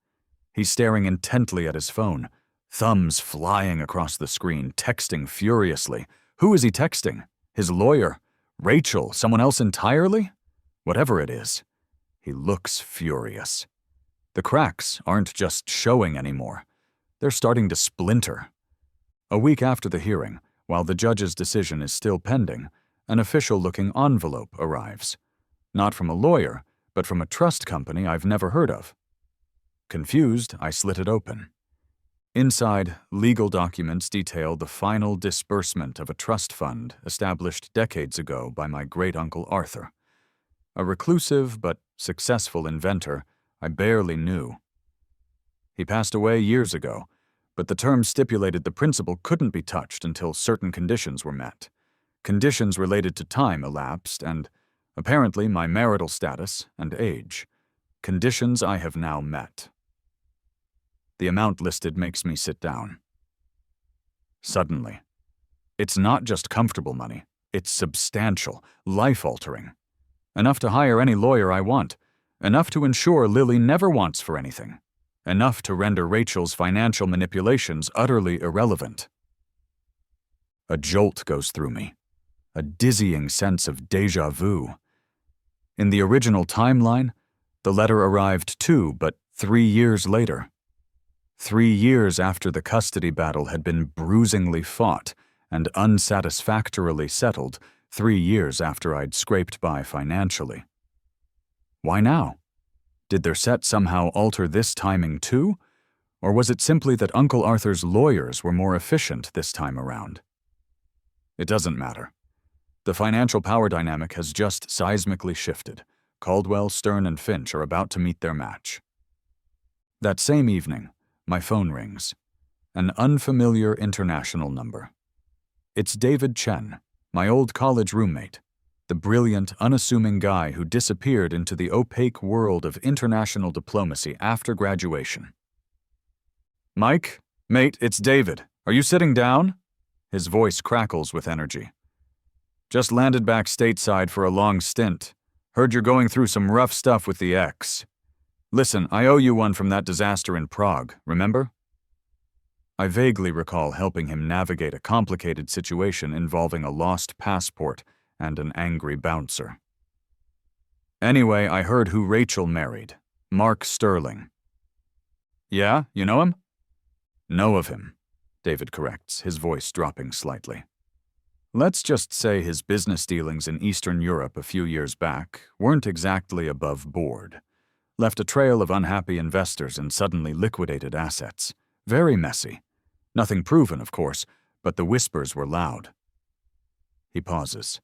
He's staring intently at his phone, thumbs flying across the screen, texting furiously. Who is he texting? His lawyer? Rachel? Someone else entirely? Whatever it is, he looks furious. The cracks aren't just showing anymore. They're starting to splinter. A week after the hearing, while the judge's decision is still pending, an official-looking envelope arrives. Not from a lawyer, but from a trust company I've never heard of. Confused, I slit it open. Inside, legal documents detail the final disbursement of a trust fund established decades ago by my great-uncle Arthur. A reclusive but successful inventor I barely knew. He passed away years ago, but the terms stipulated the principle couldn't be touched until certain conditions were met. Conditions related to time elapsed and, apparently, my marital status and age. Conditions I have now met. The amount listed makes me sit down. Suddenly. It's not just comfortable money. It's substantial, life-altering. Enough to hire any lawyer I want. Enough to ensure Lily never wants for anything. Enough to render Rachel's financial manipulations utterly irrelevant. A jolt goes through me. A dizzying sense of déjà vu. In the original timeline, the letter arrived 2, but 3 years later. 3 years after the custody battle had been bruisingly fought and unsatisfactorily settled, 3 years after I'd scraped by financially. Why now? Did their set somehow alter this timing too? Or was it simply that Uncle Arthur's lawyers were more efficient this time around? It doesn't matter. The financial power dynamic has just seismically shifted. Caldwell, Stern, and Finch are about to meet their match. That same evening, my phone rings. An unfamiliar international number. It's David Chen, my old college roommate, the brilliant, unassuming guy who disappeared into the opaque world of international diplomacy after graduation. "Mike? Mate, it's David. Are you sitting down?" His voice crackles with energy. "Just landed back stateside for a long stint. Heard you're going through some rough stuff with the ex. Listen, I owe you one from that disaster in Prague, remember?" I vaguely recall helping him navigate a complicated situation involving a lost passport and an angry bouncer. "Anyway, I heard who Rachel married. Mark Sterling." "Yeah, you know him?" "Know of him," David corrects, his voice dropping slightly. "Let's just say his business dealings in Eastern Europe a few years back weren't exactly above board. Left a trail of unhappy investors and suddenly liquidated assets. Very messy. Nothing proven, of course, but the whispers were loud." He pauses.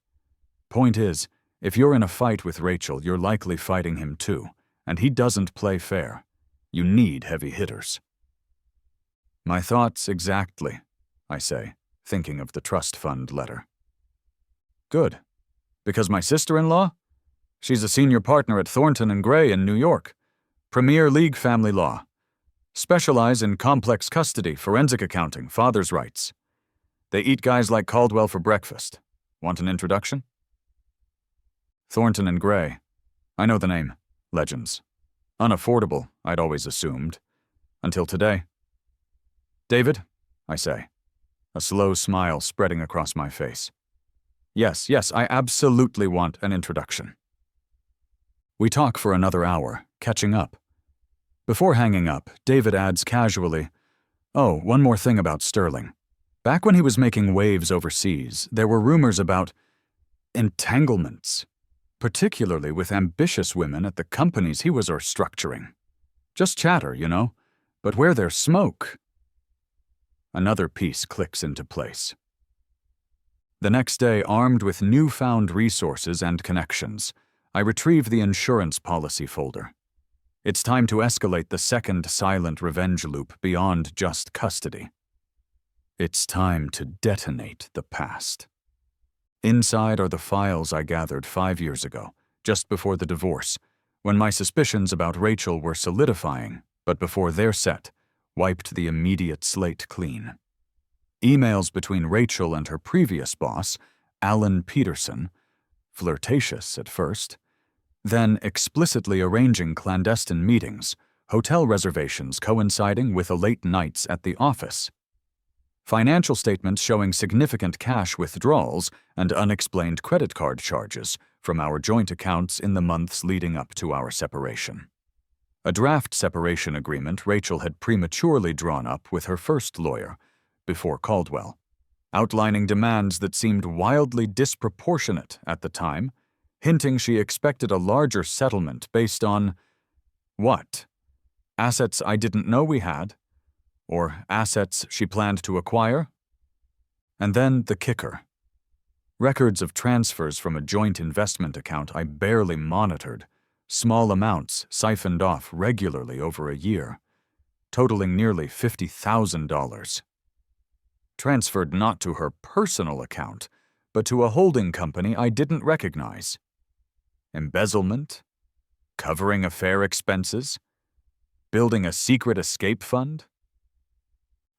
"Point is, if you're in a fight with Rachel, you're likely fighting him too, and he doesn't play fair. You need heavy hitters." "My thoughts exactly," I say, thinking of the trust fund letter. "Good. Because my sister-in-law? She's a senior partner at Thornton & Gray in New York. Premier League family law. Specialize in complex custody, forensic accounting, father's rights. They eat guys like Caldwell for breakfast. Want an introduction?" "Thornton & Gray. I know the name. Legends. Unaffordable, I'd always assumed. Until today." "David," I say, a slow smile spreading across my face. Yes, I absolutely want an introduction." We talk for another hour, catching up. Before hanging up, David adds casually, "Oh, one more thing about Sterling. Back when he was making waves overseas, there were rumors about entanglements, particularly with ambitious women at the companies he was structuring. Just chatter, you know, but where there's smoke." Another piece clicks into place. The next day, armed with newfound resources and connections, I retrieve the insurance policy folder. It's time to escalate the second silent revenge loop beyond just custody. It's time to detonate the past. Inside are the files I gathered 5 years ago, just before the divorce, when my suspicions about Rachel were solidifying, but before their set wiped the immediate slate clean. Emails between Rachel and her previous boss, Alan Peterson, flirtatious at first, then explicitly arranging clandestine meetings, hotel reservations coinciding with late nights at the office. Financial statements showing significant cash withdrawals and unexplained credit card charges from our joint accounts in the months leading up to our separation. A draft separation agreement Rachel had prematurely drawn up with her first lawyer, before Caldwell, outlining demands that seemed wildly disproportionate at the time, hinting she expected a larger settlement based on what? Assets I didn't know we had? or assets she planned to acquire. And then the kicker. Records of transfers from a joint investment account I barely monitored, small amounts siphoned off regularly over a year, totaling nearly $50,000. Transferred not to her personal account, but to a holding company I didn't recognize. Embezzlement? Covering affair expenses? Building a secret escape fund?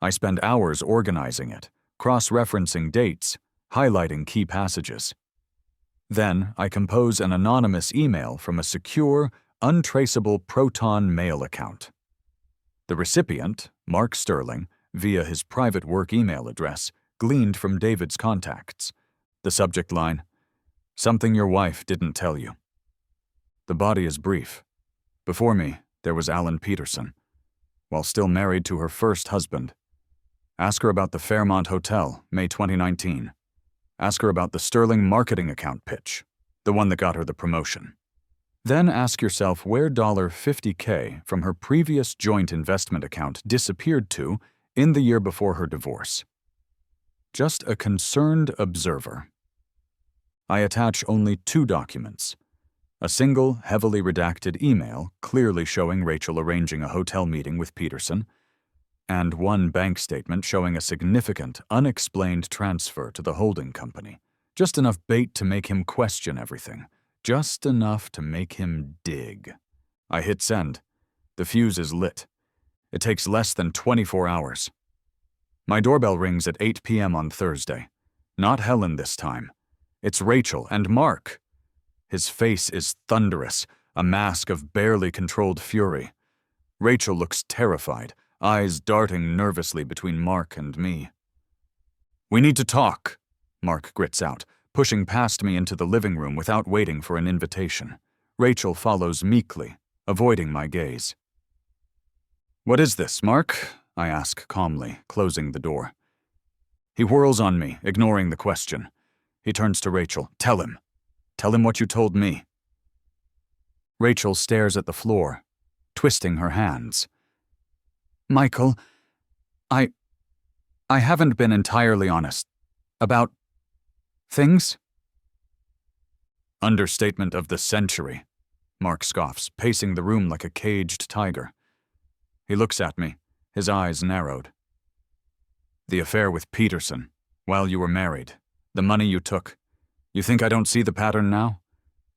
I spend hours organizing it, cross-referencing dates, highlighting key passages. Then I compose an anonymous email from a secure, untraceable Proton mail account. The recipient, Mark Sterling, via his private work email address, gleaned from David's contacts. The subject line, "Something your wife didn't tell you." The body is brief. Before me, there was Alan Peterson, while still married to her first husband. Ask her about the Fairmont Hotel, May 2019. Ask her about the Sterling marketing account pitch, the one that got her the promotion. Then ask yourself where $50K from her previous joint investment account disappeared to in the year before her divorce. Just a concerned observer. I attach only 2 documents. A single, heavily redacted email clearly showing Rachel arranging a hotel meeting with Peterson, and 1 bank statement showing a significant, unexplained transfer to the holding company. Just enough bait to make him question everything. Just enough to make him dig. I hit send. The fuse is lit. It takes less than 24 hours. My doorbell rings at 8 p.m. on Thursday. Not Helen this time. It's Rachel and Mark. His face is thunderous, a mask of barely controlled fury. Rachel looks terrified, eyes darting nervously between Mark and me. "We need to talk," Mark grits out, pushing past me into the living room without waiting for an invitation. Rachel follows meekly, avoiding my gaze. "What is this, Mark?" I ask calmly, closing the door. He whirls on me, ignoring the question. He turns to Rachel. "Tell him. Tell him what you told me." Rachel stares at the floor, twisting her hands. "Michael, I haven't been entirely honest. About things?" "Understatement of the century," Mark scoffs, pacing the room like a caged tiger. He looks at me, his eyes narrowed. "The affair with Peterson, while you were married, the money you took. You think I don't see the pattern now?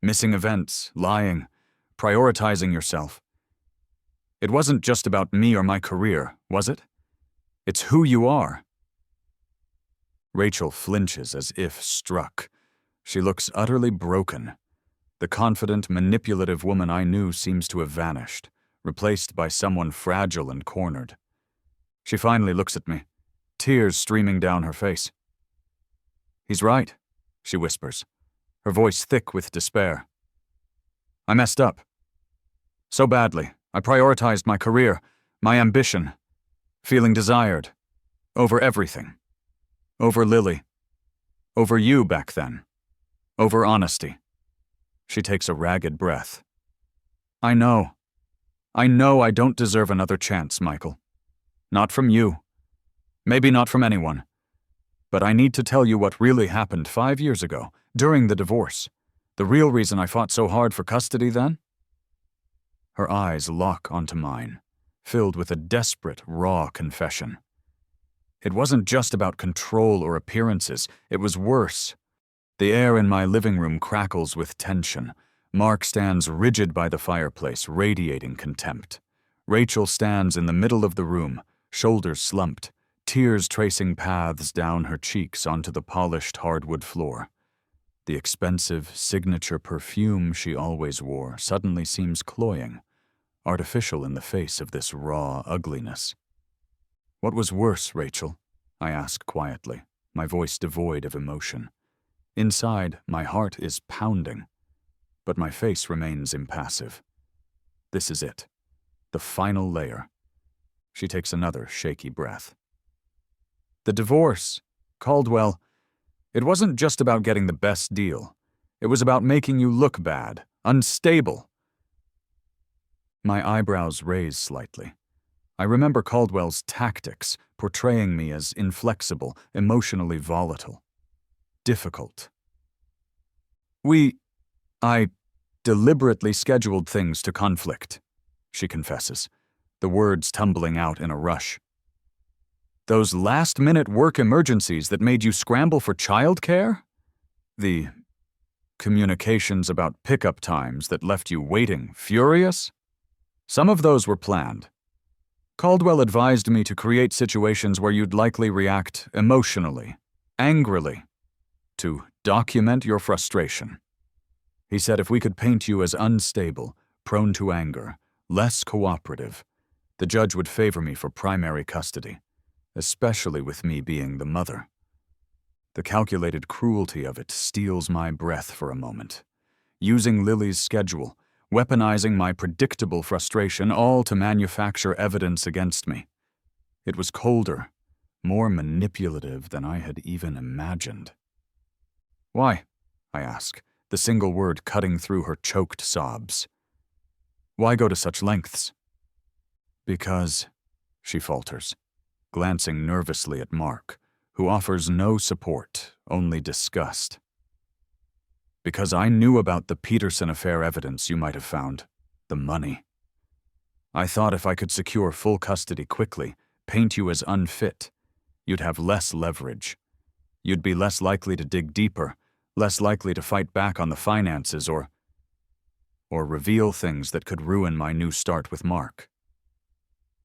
Missing events, lying, prioritizing yourself. It wasn't just about me or my career, was it? It's who you are." Rachel flinches as if struck. She looks utterly broken. The confident, manipulative woman I knew seems to have vanished, replaced by someone fragile and cornered. She finally looks at me, tears streaming down her face. "He's right," she whispers, her voice thick with despair. "I messed up. So badly. I prioritized my career, my ambition, feeling desired, over everything. Over Lily. Over you back then. Over honesty." She takes a ragged breath. I know I don't deserve another chance, Michael. Not from you. Maybe not from anyone. But I need to tell you what really happened 5 years ago, during the divorce. The real reason I fought so hard for custody then?" Her eyes lock onto mine, filled with a desperate, raw confession. It wasn't just about control or appearances, it was worse. The air in my living room crackles with tension. Mark stands rigid by the fireplace, radiating contempt. Rachel stands in the middle of the room, shoulders slumped, tears tracing paths down her cheeks onto the polished hardwood floor. The expensive, signature perfume she always wore suddenly seems cloying, artificial in the face of this raw ugliness. "What was worse, Rachel?" I ask quietly, my voice devoid of emotion. Inside, my heart is pounding, but my face remains impassive. This is it, the final layer. She takes another shaky breath. "The divorce, Caldwell, it wasn't just about getting the best deal. It was about making you look bad, unstable." My eyebrows raise slightly. I remember Caldwell's tactics, portraying me as inflexible, emotionally volatile. Difficult. I deliberately scheduled things to conflict, she confesses, the words tumbling out in a rush. Those last-minute work emergencies that made you scramble for childcare? The communications about pickup times that left you waiting, furious? Some of those were planned. Caldwell advised me to create situations where you'd likely react emotionally, angrily, to document your frustration. He said if we could paint you as unstable, prone to anger, less cooperative, the judge would favor me for primary custody, especially with me being the mother. The calculated cruelty of it steals my breath for a moment. Using Lily's schedule, weaponizing my predictable frustration, all to manufacture evidence against me. It was colder, more manipulative than I had even imagined. Why? I ask, the single word cutting through her choked sobs. Why go to such lengths? Because, she falters, glancing nervously at Mark, who offers no support, only disgust. Because I knew about the Peterson affair evidence you might have found, the money. I thought if I could secure full custody quickly, paint you as unfit, you'd have less leverage. You'd be less likely to dig deeper, less likely to fight back on the finances or reveal things that could ruin my new start with Mark.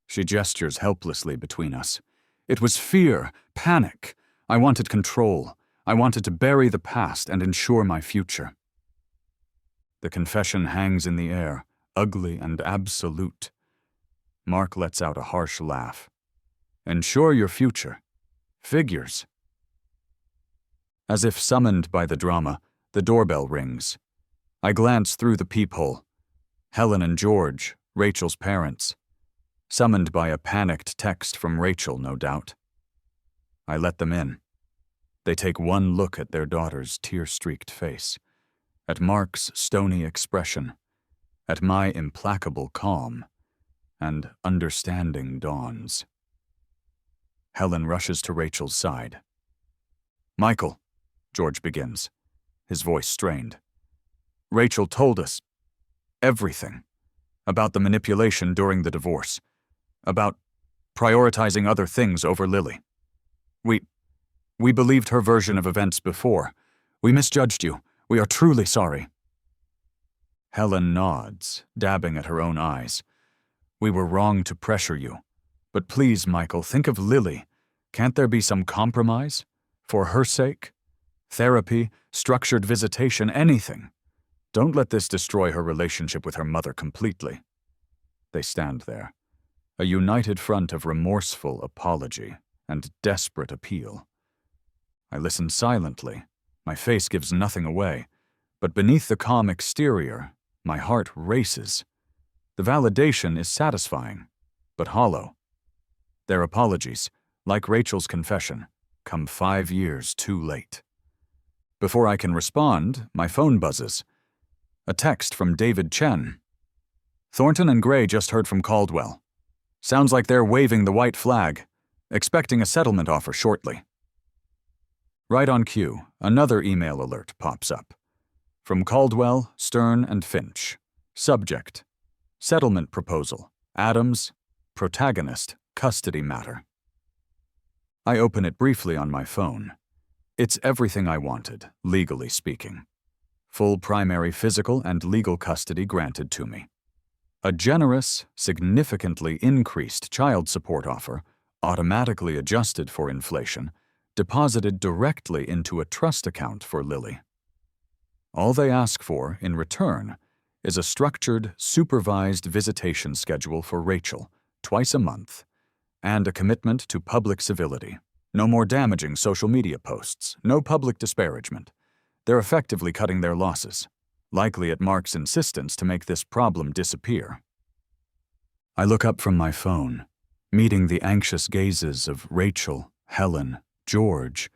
She gestures helplessly between us. It was fear, panic. I wanted control. I wanted to bury the past and ensure my future. The confession hangs in the air, ugly and absolute. Mark lets out a harsh laugh. Ensure your future. Figures. As if summoned by the drama, the doorbell rings. I glance through the peephole. Helen and George, Rachel's parents. Summoned by a panicked text from Rachel, no doubt. I let them in. They take one look at their daughter's tear-streaked face, at Mark's stony expression, at my implacable calm, and understanding dawns. Helen rushes to Rachel's side. Michael, George begins, his voice strained. Rachel told us everything about the manipulation during the divorce, about prioritizing other things over Lily. We believed her version of events before. We misjudged you. We are truly sorry. Helen nods, dabbing at her own eyes. We were wrong to pressure you. But please, Michael, think of Lily. Can't there be some compromise? For her sake? Therapy, structured visitation, anything. Don't let this destroy her relationship with her mother completely. They stand there, a united front of remorseful apology and desperate appeal. I listen silently. My face gives nothing away, but beneath the calm exterior, my heart races. The validation is satisfying, but hollow. Their apologies, like Rachel's confession, come 5 years too late. Before I can respond, my phone buzzes. A text from David Chen. Thornton and Gray just heard from Caldwell. Sounds like they're waving the white flag, expecting a settlement offer shortly. Right on cue, another email alert pops up. From Caldwell, Stern, and Finch. Subject: Settlement proposal. Adams. Protagonist: Custody matter. I open it briefly on my phone. It's everything I wanted, legally speaking. Full primary physical and legal custody granted to me. A generous, significantly increased child support offer, automatically adjusted for inflation, deposited directly into a trust account for Lily. All they ask for, in return, is a structured, supervised visitation schedule for Rachel, twice a month, and a commitment to public civility. No more damaging social media posts, no public disparagement. They're effectively cutting their losses, likely at Mark's insistence to make this problem disappear. I look up from my phone, meeting the anxious gazes of Rachel, Helen, George,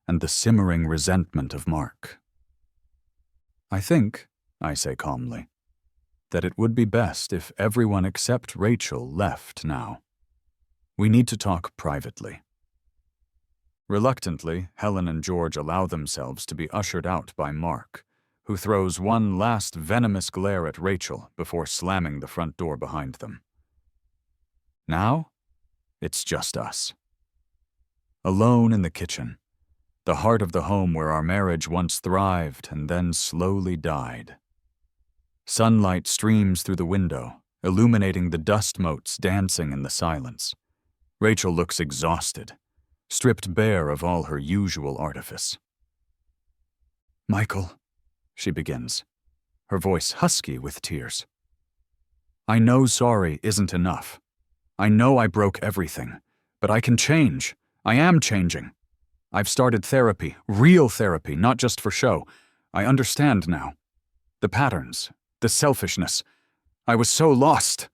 and the simmering resentment of Mark. I think, I say calmly, that it would be best if everyone except Rachel left now. We need to talk privately." Reluctantly, Helen and George allow themselves to be ushered out by Mark, who throws one last venomous glare at Rachel before slamming the front door behind them. Now, it's just us. Alone in the kitchen, the heart of the home where our marriage once thrived and then slowly died. Sunlight streams through the window, illuminating the dust motes dancing in the silence. Rachel looks exhausted, stripped bare of all her usual artifice. "Michael," she begins, her voice husky with tears. "I know sorry isn't enough. I know I broke everything, but I can change. I am changing. I've started therapy, real therapy, not just for show. I understand now. The patterns, the selfishness. I was so lost."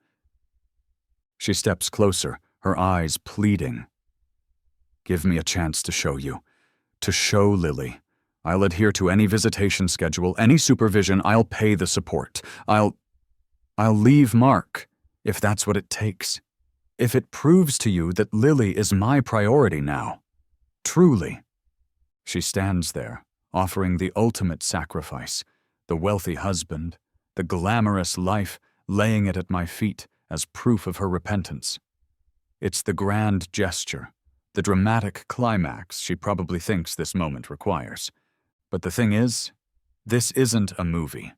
She steps closer, her eyes pleading. "Give me a chance to show you. To show Lily. I'll adhere to any visitation schedule, any supervision. I'll pay the support. I'll leave Mark, if that's what it takes. If it proves to you that Lily is my priority now. Truly." She stands there, offering the ultimate sacrifice, the wealthy husband, the glamorous life, laying it at my feet as proof of her repentance. It's the grand gesture, the dramatic climax she probably thinks this moment requires. But the thing is, this isn't a movie.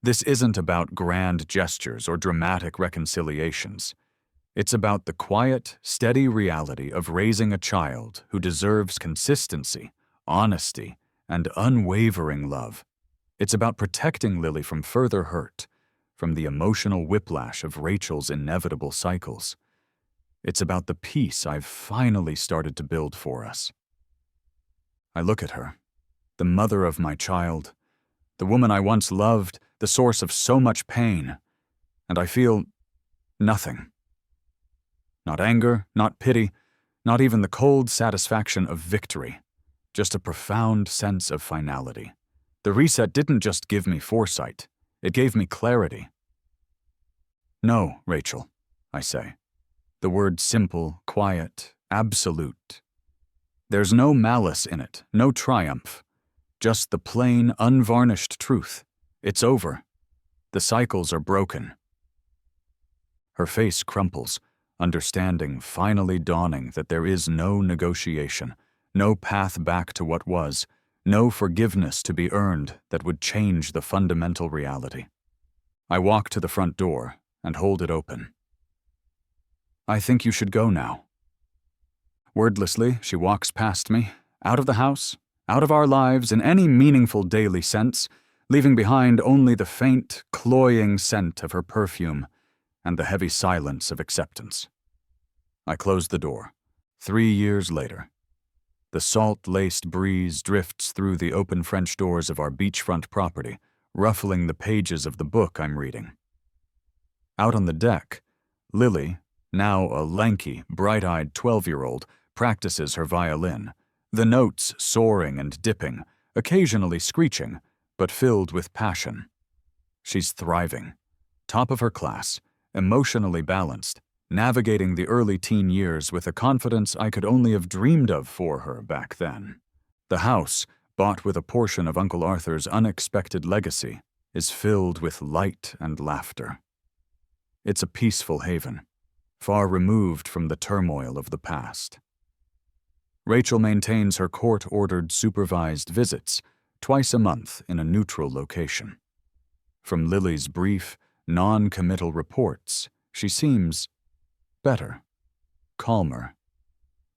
This isn't about grand gestures or dramatic reconciliations. It's about the quiet, steady reality of raising a child who deserves consistency, honesty, and unwavering love. It's about protecting Lily from further hurt, from the emotional whiplash of Rachel's inevitable cycles. It's about the peace I've finally started to build for us. I look at her, the mother of my child, the woman I once loved, the source of so much pain, and I feel nothing. Not anger, not pity, not even the cold satisfaction of victory, just a profound sense of finality. The reset didn't just give me foresight, it gave me clarity. "No, Rachel," I say. The word simple, quiet, absolute. There's no malice in it, no triumph. Just the plain, unvarnished truth. It's over. The cycles are broken. Her face crumples, understanding finally dawning that there is no negotiation, no path back to what was, no forgiveness to be earned that would change the fundamental reality. I walk to the front door and hold it open. "I think you should go now." Wordlessly, she walks past me, out of the house, out of our lives in any meaningful daily sense, leaving behind only the faint, cloying scent of her perfume and the heavy silence of acceptance. I close the door. 3 years later. The salt-laced breeze drifts through the open French doors of our beachfront property, ruffling the pages of the book I'm reading. Out on the deck, Lily, now a lanky, bright-eyed 12-year-old, practices her violin, the notes soaring and dipping, occasionally screeching, but filled with passion. She's thriving, top of her class, emotionally balanced, navigating the early teen years with a confidence I could only have dreamed of for her back then. The house, bought with a portion of Uncle Arthur's unexpected legacy, is filled with light and laughter. It's a peaceful haven, far removed from the turmoil of the past. Rachel maintains her court-ordered supervised visits twice a month in a neutral location. From Lily's brief, non-committal reports, she seems better, calmer,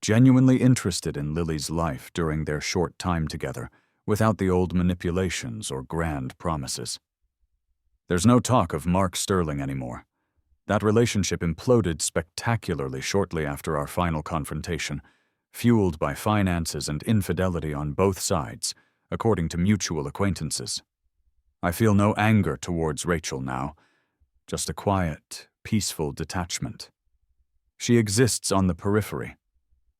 genuinely interested in Lily's life during their short time together, without the old manipulations or grand promises. There's no talk of Mark Sterling anymore. That relationship imploded spectacularly shortly after our final confrontation, fueled by finances and infidelity on both sides, according to mutual acquaintances. I feel no anger towards Rachel now, just a quiet, peaceful detachment. She exists on the periphery,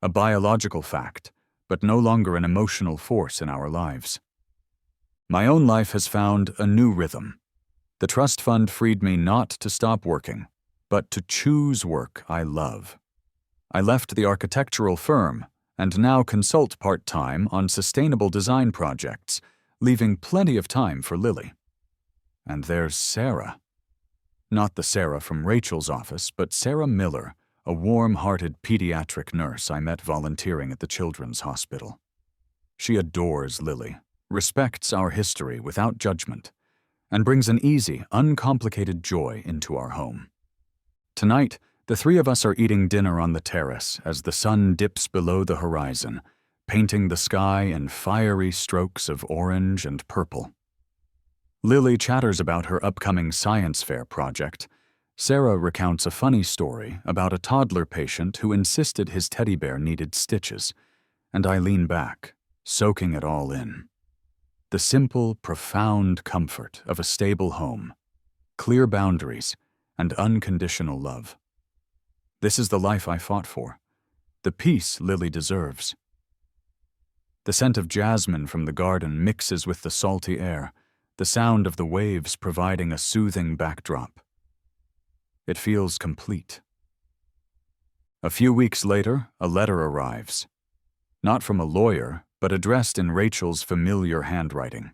a biological fact, but no longer an emotional force in our lives. My own life has found a new rhythm. The trust fund freed me not to stop working, but to choose work I love. I left the architectural firm and now consult part-time on sustainable design projects, leaving plenty of time for Lily. And there's Sarah. Not the Sarah from Rachel's office, but Sarah Miller, a warm-hearted pediatric nurse I met volunteering at the Children's Hospital. She adores Lily, respects our history without judgment, and brings an easy, uncomplicated joy into our home. Tonight, the three of us are eating dinner on the terrace as the sun dips below the horizon, painting the sky in fiery strokes of orange and purple. Lily chatters about her upcoming science fair project. Sarah recounts a funny story about a toddler patient who insisted his teddy bear needed stitches, and I lean back, soaking it all in. The simple, profound comfort of a stable home, clear boundaries, and unconditional love. This is the life I fought for, the peace Lily deserves. The scent of jasmine from the garden mixes with the salty air, the sound of the waves providing a soothing backdrop. It feels complete. A few weeks later, a letter arrives. Not from a lawyer, but addressed in Rachel's familiar handwriting.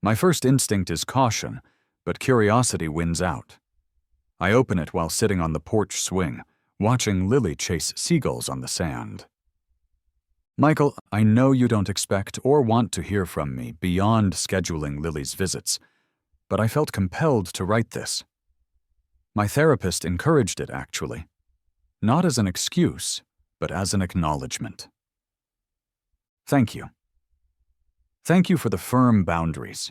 My first instinct is caution, but curiosity wins out. I open it while sitting on the porch swing, watching Lily chase seagulls on the sand. Michael, I know you don't expect or want to hear from me beyond scheduling Lily's visits, but I felt compelled to write this. My therapist encouraged it, actually. Not as an excuse, but as an acknowledgement. Thank you. Thank you for the firm boundaries.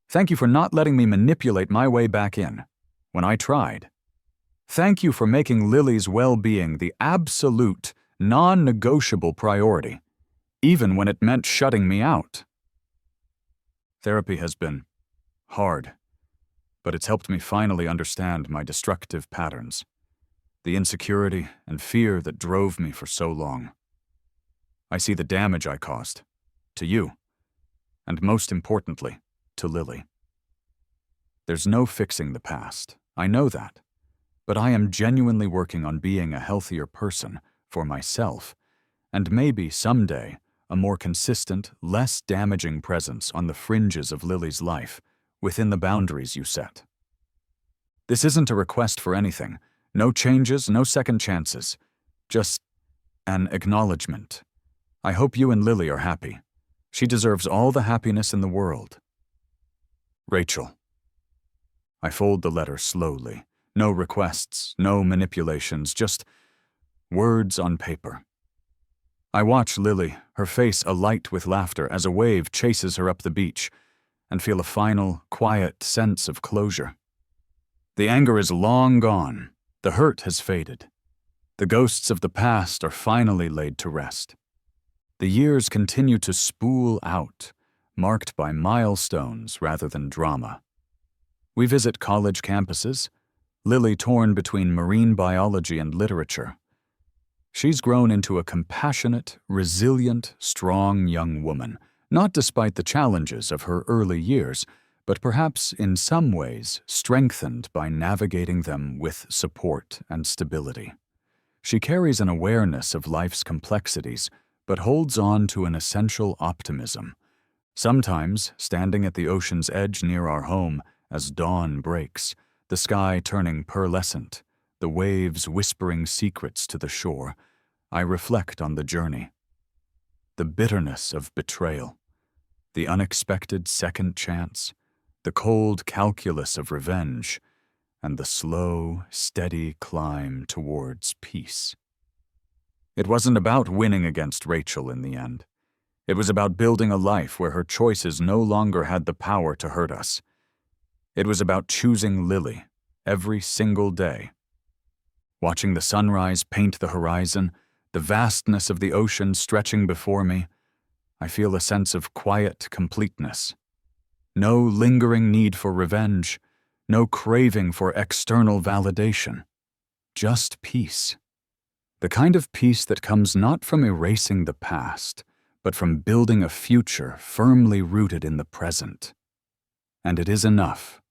Thank you for not letting me manipulate my way back in, when I tried. Thank you for making Lily's well-being the absolute, non-negotiable priority, even when it meant shutting me out. Therapy has been hard, but it's helped me finally understand my destructive patterns, the insecurity and fear that drove me for so long. I see the damage I caused, to you, and most importantly, to Lily. There's no fixing the past, I know that, but I am genuinely working on being a healthier person for myself, and maybe someday a more consistent, less damaging presence on the fringes of Lily's life, within the boundaries you set. This isn't a request for anything, no changes, no second chances, just an acknowledgement. I hope you and Lily are happy. She deserves all the happiness in the world. Rachel. I fold the letter slowly. No requests, no manipulations, just words on paper. I watch Lily, her face alight with laughter as a wave chases her up the beach, and feel a final, quiet sense of closure. The anger is long gone. The hurt has faded. The ghosts of the past are finally laid to rest. The years continue to spool out, marked by milestones rather than drama. We visit college campuses, Lily torn between marine biology and literature. She's grown into a compassionate, resilient, strong young woman, not despite the challenges of her early years, but perhaps in some ways strengthened by navigating them with support and stability. She carries an awareness of life's complexities, but holds on to an essential optimism. Sometimes, standing at the ocean's edge near our home, as dawn breaks, the sky turning pearlescent, the waves whispering secrets to the shore, I reflect on the journey. The bitterness of betrayal, the unexpected second chance, the cold calculus of revenge, and the slow, steady climb towards peace. It wasn't about winning against Rachel in the end. It was about building a life where her choices no longer had the power to hurt us. It was about choosing Lily every single day. Watching the sunrise paint the horizon, the vastness of the ocean stretching before me, I feel a sense of quiet completeness. No lingering need for revenge, no craving for external validation. Just peace. The kind of peace that comes not from erasing the past, but from building a future firmly rooted in the present. And it is enough.